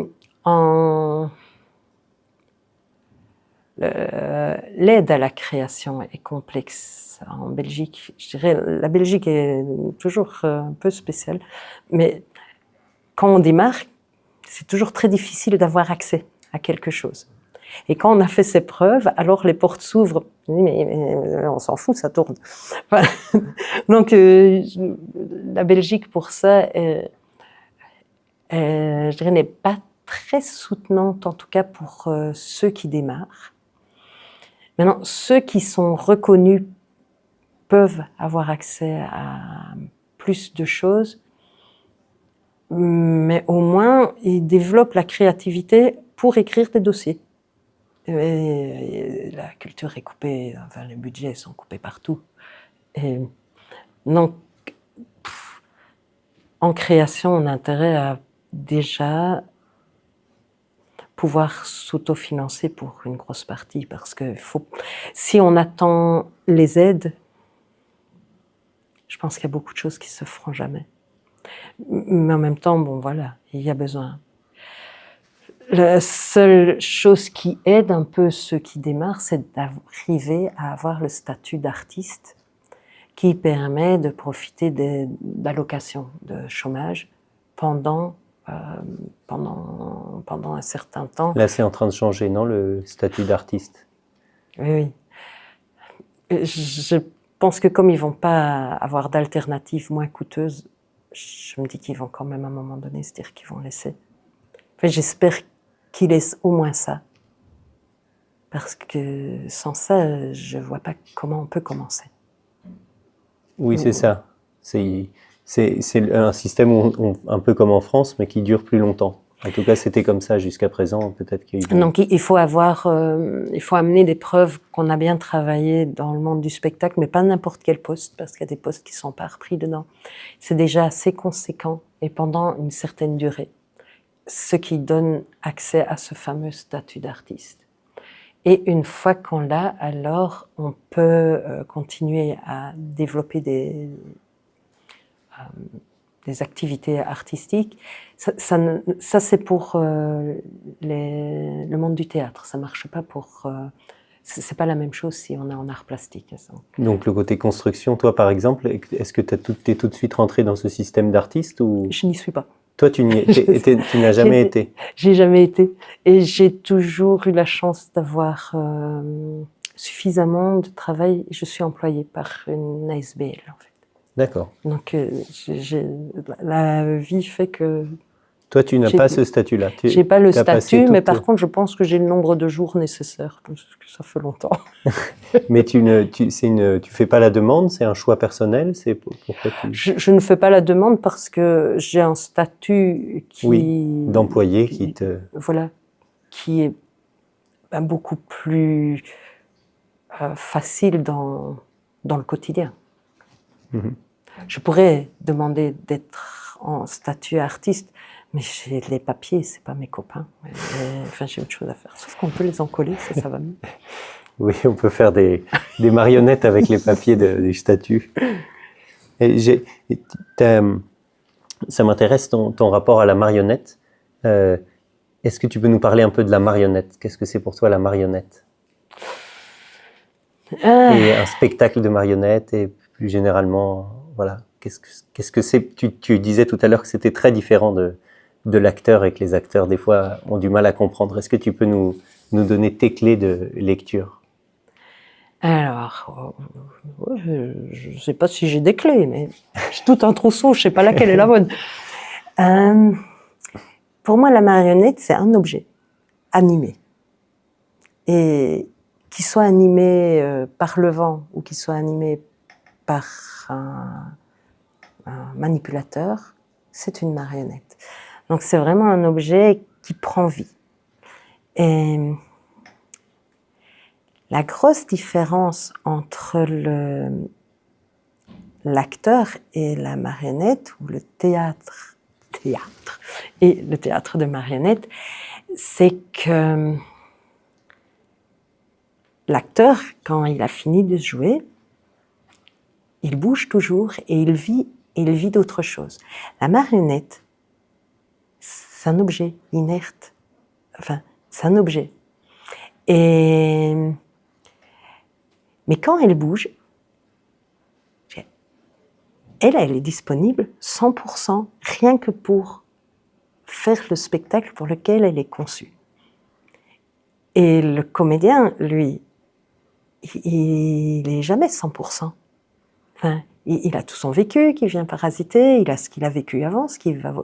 l'aide à la création est complexe en Belgique. Je dirais la Belgique est toujours un peu spéciale, mais quand on démarre, c'est toujours très difficile d'avoir accès à quelque chose. Et quand on a fait ses preuves, alors les portes s'ouvrent. Mais on s'en fout, ça tourne. Voilà. Donc, la Belgique, pour ça, je dirais, n'est pas très soutenante, en tout cas pour ceux qui démarrent. Maintenant, ceux qui sont reconnus peuvent avoir accès à plus de choses, mais au moins, ils développent la créativité pour écrire des dossiers. Et la culture est coupée, enfin les budgets sont coupés partout. Et donc, en création, on a intérêt à déjà pouvoir s'autofinancer pour une grosse partie, parce que si on attend les aides, je pense qu'il y a beaucoup de choses qui se feront jamais. Mais en même temps, bon voilà, il y a besoin. La seule chose qui aide un peu ceux qui démarrent, c'est d'arriver à avoir le statut d'artiste qui permet de profiter d'allocations de chômage pendant un certain temps. Là, c'est en train de changer, non, le statut d'artiste? Oui, oui. Je pense que comme ils ne vont pas avoir d'alternatives moins coûteuses, je me dis qu'ils vont quand même à un moment donné se dire qu'ils vont laisser. Enfin, j'espère qu'ils laissent au moins ça. Parce que sans ça, je ne vois pas comment on peut commencer. Oui, c'est ça. C'est un système un peu comme en France, mais qui dure plus longtemps. En tout cas, c'était comme ça jusqu'à présent. Peut-être qu'il Donc, il faut amener des preuves qu'on a bien travaillé dans le monde du spectacle, mais pas n'importe quel poste, parce qu'il y a des postes qui ne sont pas repris dedans. C'est déjà assez conséquent et pendant une certaine durée, ce qui donne accès à ce fameux statut d'artiste. Et une fois qu'on l'a, alors on peut continuer à développer des activités artistiques. Ça c'est pour le monde du théâtre. Ça marche pas pour... c'est pas la même chose si on est en art plastique. Donc le côté construction, toi par exemple, est-ce que tu es tout de suite rentré dans ce système d'artiste ou... Je n'y suis pas. Toi, tu n'as jamais été? J'ai jamais été. Et j'ai toujours eu la chance d'avoir suffisamment de travail. Je suis employée par une ASBL, en fait. D'accord. Donc, la vie fait que... Toi, tu n'as pas ce statut-là. J'ai pas le statut, mais par contre, je pense que j'ai le nombre de jours nécessaires, parce que ça fait longtemps. Mais tu fais pas la demande, c'est un choix personnel, c'est pourquoi je ne fais pas la demande parce que j'ai un statut qui... Oui, d'employé qui te... Voilà, qui est beaucoup plus facile dans le quotidien. Mm-hmm. Je pourrais demander d'être en statut artiste, mais j'ai les papiers, c'est pas mes copains. Enfin, j'ai autre chose à faire. Sauf qu'on peut les encoller, ça va mieux. Oui, on peut faire des marionnettes avec les papiers des statuts. Ça m'intéresse ton rapport à la marionnette. Est-ce que tu peux nous parler un peu de la marionnette? Qu'est-ce que c'est pour toi la marionnette? Et un spectacle de marionnettes et plus généralement, voilà. Qu'est-ce que c'est? Tu disais tout à l'heure que c'était très différent de l'acteur et que les acteurs, des fois, ont du mal à comprendre. Est-ce que tu peux nous donner tes clés de lecture? Alors, je ne sais pas si j'ai des clés, mais j'ai tout un trousseau, je ne sais pas laquelle est la bonne. Pour moi, la marionnette, c'est un objet animé. Et qu'il soit animé par le vent ou qu'il soit animé par un manipulateur, c'est une marionnette. Donc c'est vraiment un objet qui prend vie. Et la grosse différence entre l'acteur et la marionnette, ou le théâtre et le théâtre de marionnette, c'est que l'acteur, quand il a fini de jouer, il bouge toujours et il vit d'autres choses. La marionnette, c'est un objet inerte. Enfin, c'est un objet. Mais quand elle bouge, elle est disponible 100%, rien que pour faire le spectacle pour lequel elle est conçue. Et le comédien, lui, il n'est jamais 100%. Enfin, il a tout son vécu qui vient parasiter, il a ce qu'il a vécu avant, ce qu'il va,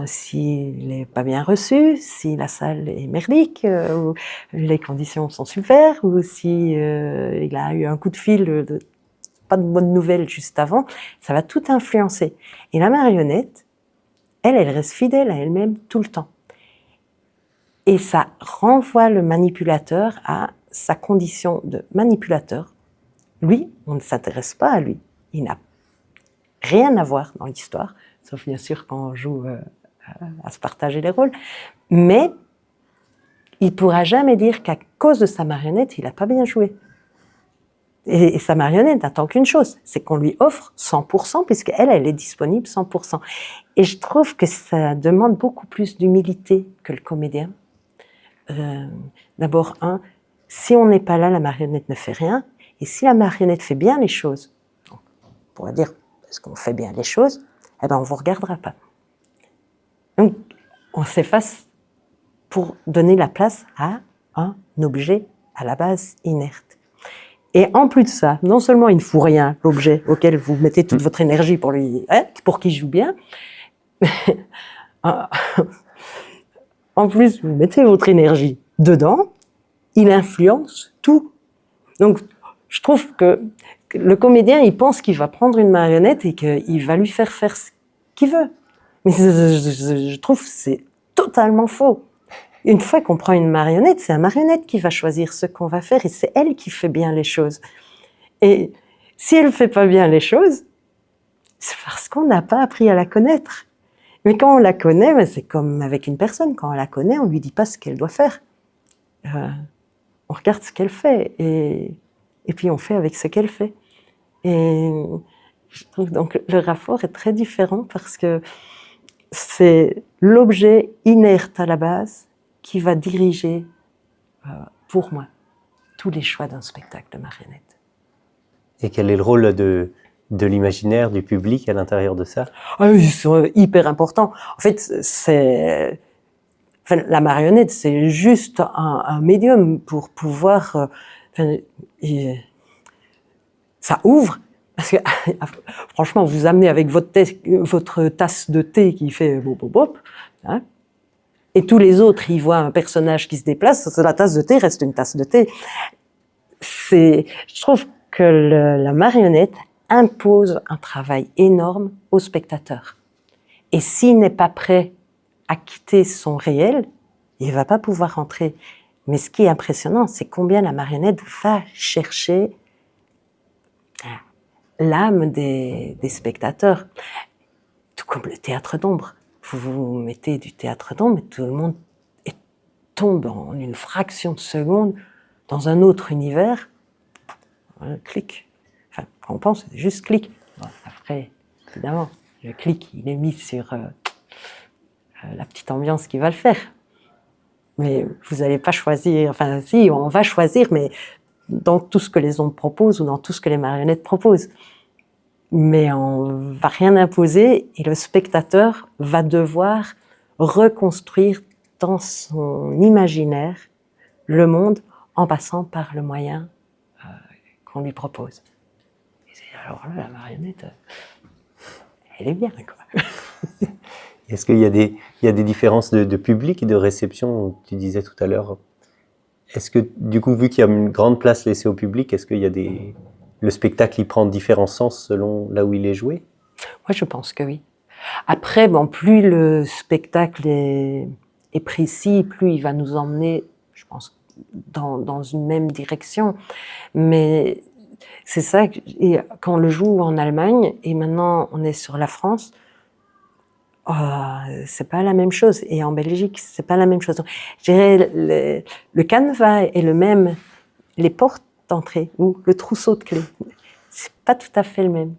s'il n'est pas bien reçu, si la salle est merdique, ou les conditions sont super, ou si il a eu un coup de fil, pas de bonnes nouvelles juste avant, ça va tout influencer. Et la marionnette, elle reste fidèle à elle-même tout le temps. Et ça renvoie le manipulateur à sa condition de manipulateur. Lui, on ne s'intéresse pas à lui. Il n'a rien à voir dans l'histoire, sauf bien sûr quand on joue à se partager les rôles. Mais il ne pourra jamais dire qu'à cause de sa marionnette, il n'a pas bien joué. Et sa marionnette n'attend qu'une chose, c'est qu'on lui offre 100%, puisqu'elle est disponible 100%. Et je trouve que ça demande beaucoup plus d'humilité que le comédien. D'abord, si on n'est pas là, la marionnette ne fait rien. Et si la marionnette fait bien les choses, on pourrait dire, est-ce qu'on fait bien les choses? Eh ben, on ne vous regardera pas. Donc, on s'efface pour donner la place à un objet à la base inerte. Et en plus de ça, non seulement il ne fout rien, l'objet auquel vous mettez toute votre énergie pour qu'il joue bien, en plus vous mettez votre énergie dedans, il influence tout. Donc, je trouve que le comédien, il pense qu'il va prendre une marionnette et qu'il va lui faire ce qu'il veut. Mais je trouve que c'est totalement faux. Une fois qu'on prend une marionnette, c'est la marionnette qui va choisir ce qu'on va faire et c'est elle qui fait bien les choses. Et si elle ne fait pas bien les choses, c'est parce qu'on n'a pas appris à la connaître. Mais quand on la connaît, c'est comme avec une personne, quand on la connaît, on ne lui dit pas ce qu'elle doit faire. On regarde ce qu'elle fait et puis on fait avec ce qu'elle fait. Et je trouve donc le rapport est très différent parce que c'est l'objet inerte à la base qui va diriger, pour moi, tous les choix d'un spectacle de marionnette. Et quel est le rôle de l'imaginaire, du public à l'intérieur de ça? Ils sont hyper importants. En fait, la marionnette, c'est juste un médium pour pouvoir... ça ouvre, parce que franchement, vous amenez avec votre tasse de thé qui fait bop bop bop, hein, et tous les autres, ils voient un personnage qui se déplace, la tasse de thé reste une tasse de thé. Je trouve que la marionnette impose un travail énorme au spectateur. Et s'il n'est pas prêt à quitter son réel, il ne va pas pouvoir entrer. Mais ce qui est impressionnant, c'est combien la marionnette va chercher l'âme des spectateurs. Tout comme le théâtre d'ombre. Vous mettez du théâtre d'ombre et tout le monde tombe en une fraction de seconde dans un autre univers. Clic. Enfin, quand on pense, c'est juste clic. Bon, après, évidemment, le clic, il est mis sur la petite ambiance qui va le faire. Mais vous n'allez pas choisir, enfin si, on va choisir, mais dans tout ce que les ombres proposent ou dans tout ce que les marionnettes proposent. Mais on ne va rien imposer et le spectateur va devoir reconstruire dans son imaginaire le monde en passant par le moyen qu'on lui propose. Et alors là, la marionnette, elle est bien, quoi. Est-ce qu'il y a des différences de public et de réception, tu disais tout à l'heure? Est-ce que, du coup, vu qu'il y a une grande place laissée au public, est-ce qu'il y a le spectacle, il prend différents sens selon là où il est joué? Moi, je pense que oui. Après, plus le spectacle est précis, plus il va nous emmener, je pense, dans une même direction. Mais c'est ça. Et quand on le joue en Allemagne, et maintenant on est sur la France, c'est pas la même chose. Et en Belgique, c'est pas la même chose. Donc, je dirais le canevas est le même, les portes d'entrée ou le trousseau de clés, c'est pas tout à fait le même.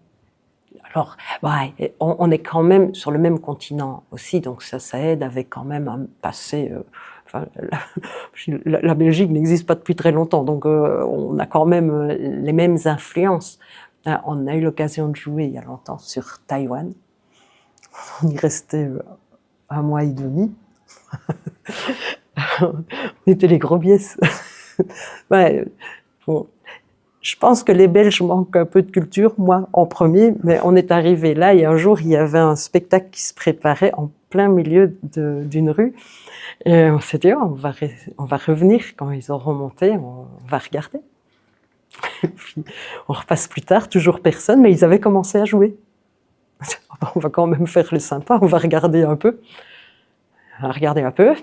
Alors, ouais, on est quand même sur le même continent aussi, donc ça aide avec quand même un passé. Enfin, la Belgique n'existe pas depuis très longtemps, donc on a quand même les mêmes influences. On a eu l'occasion de jouer il y a longtemps sur Taïwan. On y restait 1 mois et demi. On était les gros biais. Ouais, bon. Je pense que les Belges manquent un peu de culture, moi en premier, mais on est arrivé là et un jour il y avait un spectacle qui se préparait en plein milieu d'une rue. Et on s'est dit, on va revenir quand ils auront monté, on va regarder. Et puis on repasse plus tard, toujours personne, mais ils avaient commencé à jouer. On va quand même faire le sympa, on va regarder un peu. On va regarder un peu.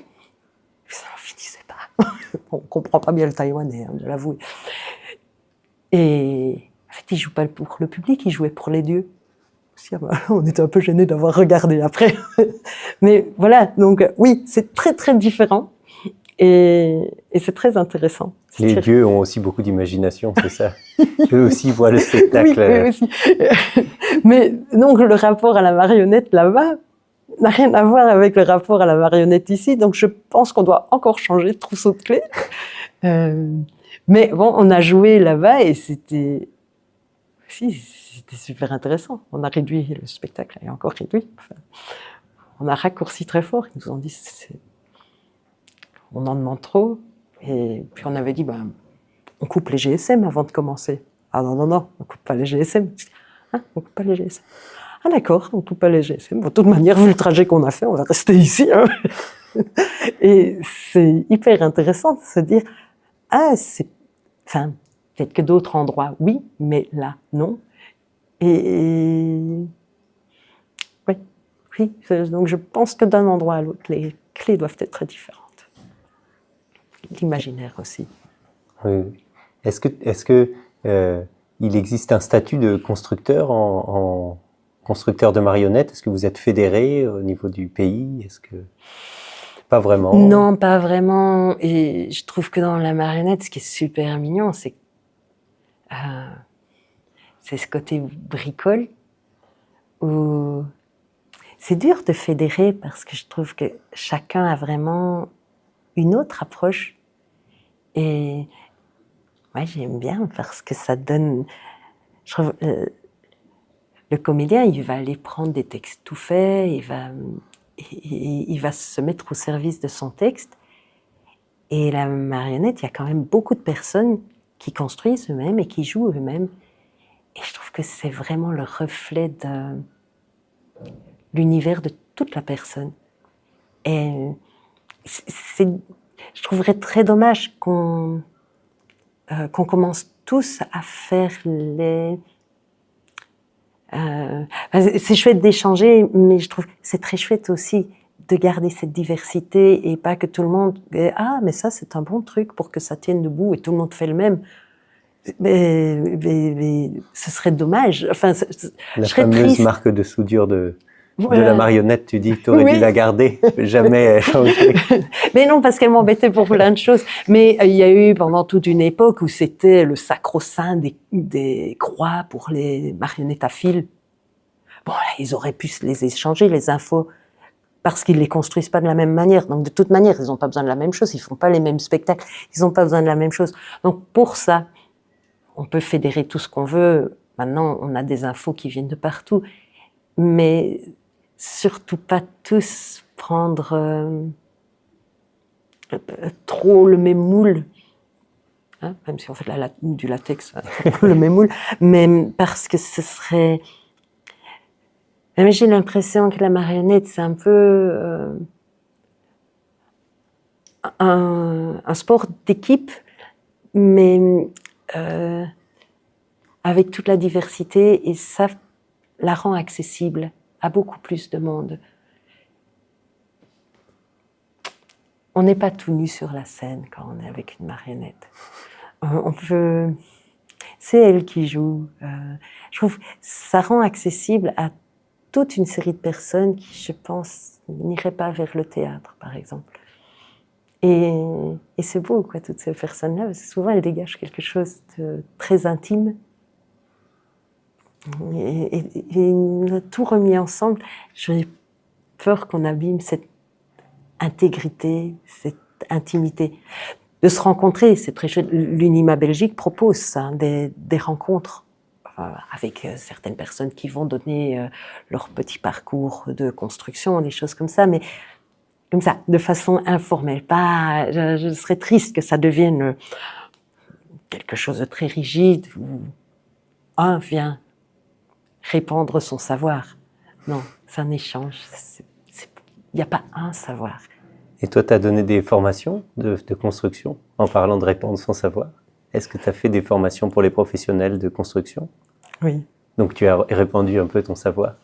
Ça n'en finissait pas. On ne comprend pas bien le taïwanais, de l'avouer. Et en fait, ils ne jouent pas pour le public, ils jouaient pour les dieux. On était un peu gênés d'avoir regardé après. Mais voilà, donc oui, c'est très très différent. Et c'est très intéressant. Les dieux ont aussi beaucoup d'imagination, c'est ça. Eux aussi voient le spectacle. Oui, eux aussi. Mais donc le rapport à la marionnette là-bas n'a rien à voir avec le rapport à la marionnette ici. Donc je pense qu'on doit encore changer de trousseau de clés. Mais bon, on a joué là-bas et c'était super intéressant. On a réduit le spectacle et encore réduit. Enfin, on a raccourci très fort. Ils nous ont dit on en demande trop. Et puis on avait dit on coupe les GSM avant de commencer. Ah non, on coupe pas les GSM. Hein, on coupe pas les GSM. Ah d'accord, on coupe pas les GSM. Bon, de toute manière, vu le trajet qu'on a fait, on va rester ici. Hein. Et c'est hyper intéressant de se dire peut-être que d'autres endroits, oui, mais là, non. Et oui, donc je pense que d'un endroit à l'autre, les clés doivent être très différentes. L'imaginaire aussi. Oui. Est-ce que il existe un statut de constructeur en constructeur de marionnettes? Est-ce que vous êtes fédéré au niveau du pays? Est-ce que pas vraiment? Non, pas vraiment. Et je trouve que dans la marionnette, ce qui est super mignon, c'est ce côté bricole où c'est dur de fédérer parce que je trouve que chacun a vraiment une autre approche. Et ouais, j'aime bien parce que ça donne. Je trouve, le comédien, il va aller prendre des textes tout faits, il va se mettre au service de son texte. Et la marionnette, il y a quand même beaucoup de personnes qui construisent eux-mêmes et qui jouent eux-mêmes. Et je trouve que c'est vraiment le reflet de l'univers de toute la personne. Et je trouverais très dommage qu'on commence tous à faire les... c'est chouette d'échanger, mais je trouve que c'est très chouette aussi de garder cette diversité et pas que tout le monde... Ah, mais ça, c'est un bon truc pour que ça tienne debout et tout le monde fait le même. Mais ce serait dommage. Enfin, la fameuse marque de soudure de la marionnette, tu dis, tu aurais dû la garder, jamais changer. Mais non, parce qu'elle m'embêtait pour plein de choses. Mais il y a eu pendant toute une époque où c'était le sacro-saint des croix pour les marionnettes à fil. Bon, là, ils auraient pu se les échanger, les infos, parce qu'ils les construisent pas de la même manière. Donc, de toute manière, ils n'ont pas besoin de la même chose, ils font pas les mêmes spectacles, ils n'ont pas besoin de la même chose. Donc, pour ça, on peut fédérer tout ce qu'on veut. Maintenant, on a des infos qui viennent de partout. Mais surtout pas tous prendre trop le même moule. Hein, même si on fait du latex, le même moule. Mais parce que ce serait... Mais j'ai l'impression que la marionnette, c'est un peu un sport d'équipe, mais avec toute la diversité, et ça la rend accessible à beaucoup plus de monde. On n'est pas tout nu sur la scène quand on est avec une marionnette. On peut... c'est elle qui joue. Je trouve que ça rend accessible à toute une série de personnes qui, je pense, n'iraient pas vers le théâtre, par exemple. Et c'est beau, quoi, toutes ces personnes-là, parce que souvent elles dégagent quelque chose de très intime. Et on a tout remis ensemble. J'ai peur qu'on abîme cette intégrité, cette intimité. De se rencontrer, c'est très chouette. L'Unima Belgique propose ça, des rencontres avec certaines personnes qui vont donner leur petit parcours de construction, des choses comme ça, mais comme ça, de façon informelle. Pas, je serais triste que ça devienne quelque chose de très rigide où un vient répandre son savoir. Non, c'est un échange. Il n'y a pas un savoir. Et toi, tu as donné des formations de construction en parlant de répandre son savoir. Est-ce que tu as fait des formations pour les professionnels de construction? Oui. Donc tu as répandu un peu ton savoir?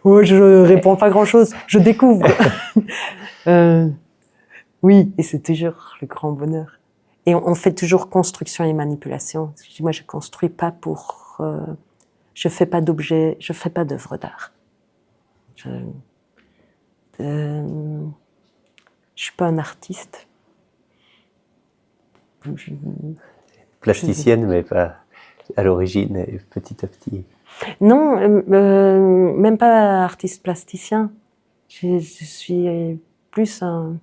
Oh, je ne réponds pas grand-chose, je découvre. Oui, et c'est toujours le grand bonheur. Et on fait toujours construction et manipulation. Moi, je ne construis pas pour... je ne fais pas d'objets, je ne fais pas d'œuvres d'art. Je ne suis pas un artiste. Plasticienne, mais pas à l'origine, petit à petit. Non, même pas artiste plasticien. Je suis plus un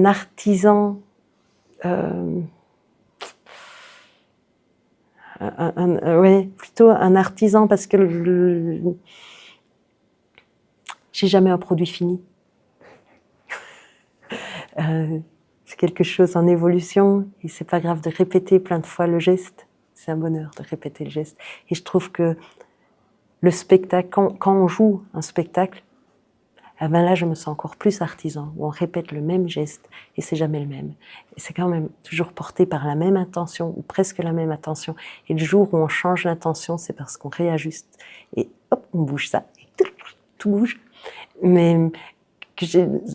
artisan, ouais, plutôt un artisan parce que j'ai jamais un produit fini. C'est quelque chose en évolution et c'est pas grave de répéter plein de fois le geste. C'est un bonheur de répéter le geste. Et je trouve que le spectacle, quand on joue un spectacle, eh ben là, je me sens encore plus artisan, où on répète le même geste et c'est jamais le même. Et c'est quand même toujours porté par la même intention, ou presque la même intention. Et le jour où on change l'intention, c'est parce qu'on réajuste. Et hop, on bouge ça, et tout bouge. Mais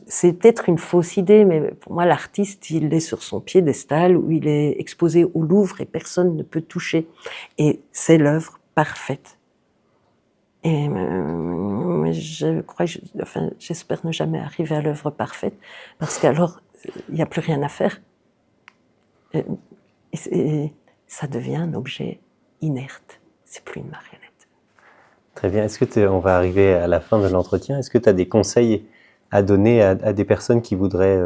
c'est peut-être une fausse idée, mais pour moi, l'artiste, il est sur son piédestal, où il est exposé au Louvre et personne ne peut toucher. Et c'est l'œuvre parfaite. Et je crois, j'espère ne jamais arriver à l'œuvre parfaite, parce qu'alors, il n'y a plus rien à faire. Et ça devient un objet inerte. C'est plus une marionnette. Très bien. Est-ce que on va arriver à la fin de l'entretien. Est-ce que tu as des conseils à donner à des personnes qui voudraient,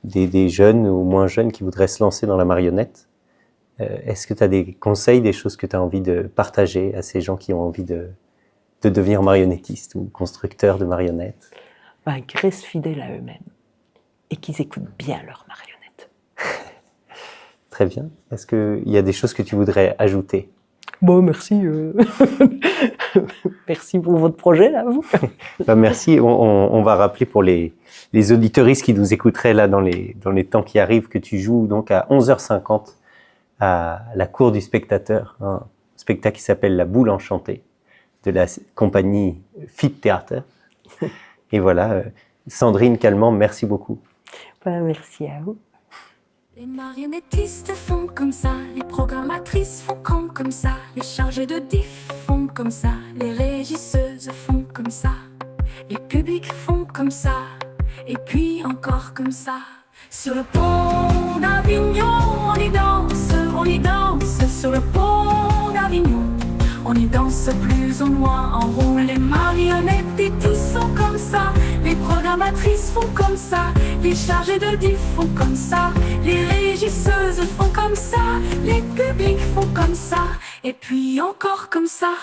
des jeunes ou moins jeunes, qui voudraient se lancer dans la marionnette? Est-ce que tu as des conseils, des choses que tu as envie de partager à ces gens qui ont envie de devenir marionnettistes ou constructeurs de marionnettes? Qu'ils restent fidèles à eux-mêmes et qu'ils écoutent bien leurs marionnettes. Très bien. Est-ce qu'il y a des choses que tu voudrais ajouter? Bon, merci. Merci pour votre projet, là, vous. Merci. On va rappeler pour les auditeuristes qui nous écouteraient là dans les temps qui arrivent que tu joues donc à 11h50 à la Cour du Spectateur, un spectacle qui s'appelle La Boule Enchantée de la compagnie FIP Theater. Et voilà, Sandrine Calment, merci beaucoup. Merci à vous. Les marionnettistes font comme ça, les programmatrices font comme ça, les chargés de diff font comme ça, les régisseuses font comme ça, les publics font comme ça, et puis encore comme ça. Sur le pont d'Avignon, on y danse sur le pont d'Avignon. On y danse plus ou moins en rond, les marionnettistes sont comme ça, les programmatrices font comme ça, les chargés de diff font comme ça, les régisseuses font comme ça, les publics font comme ça, et puis encore comme ça.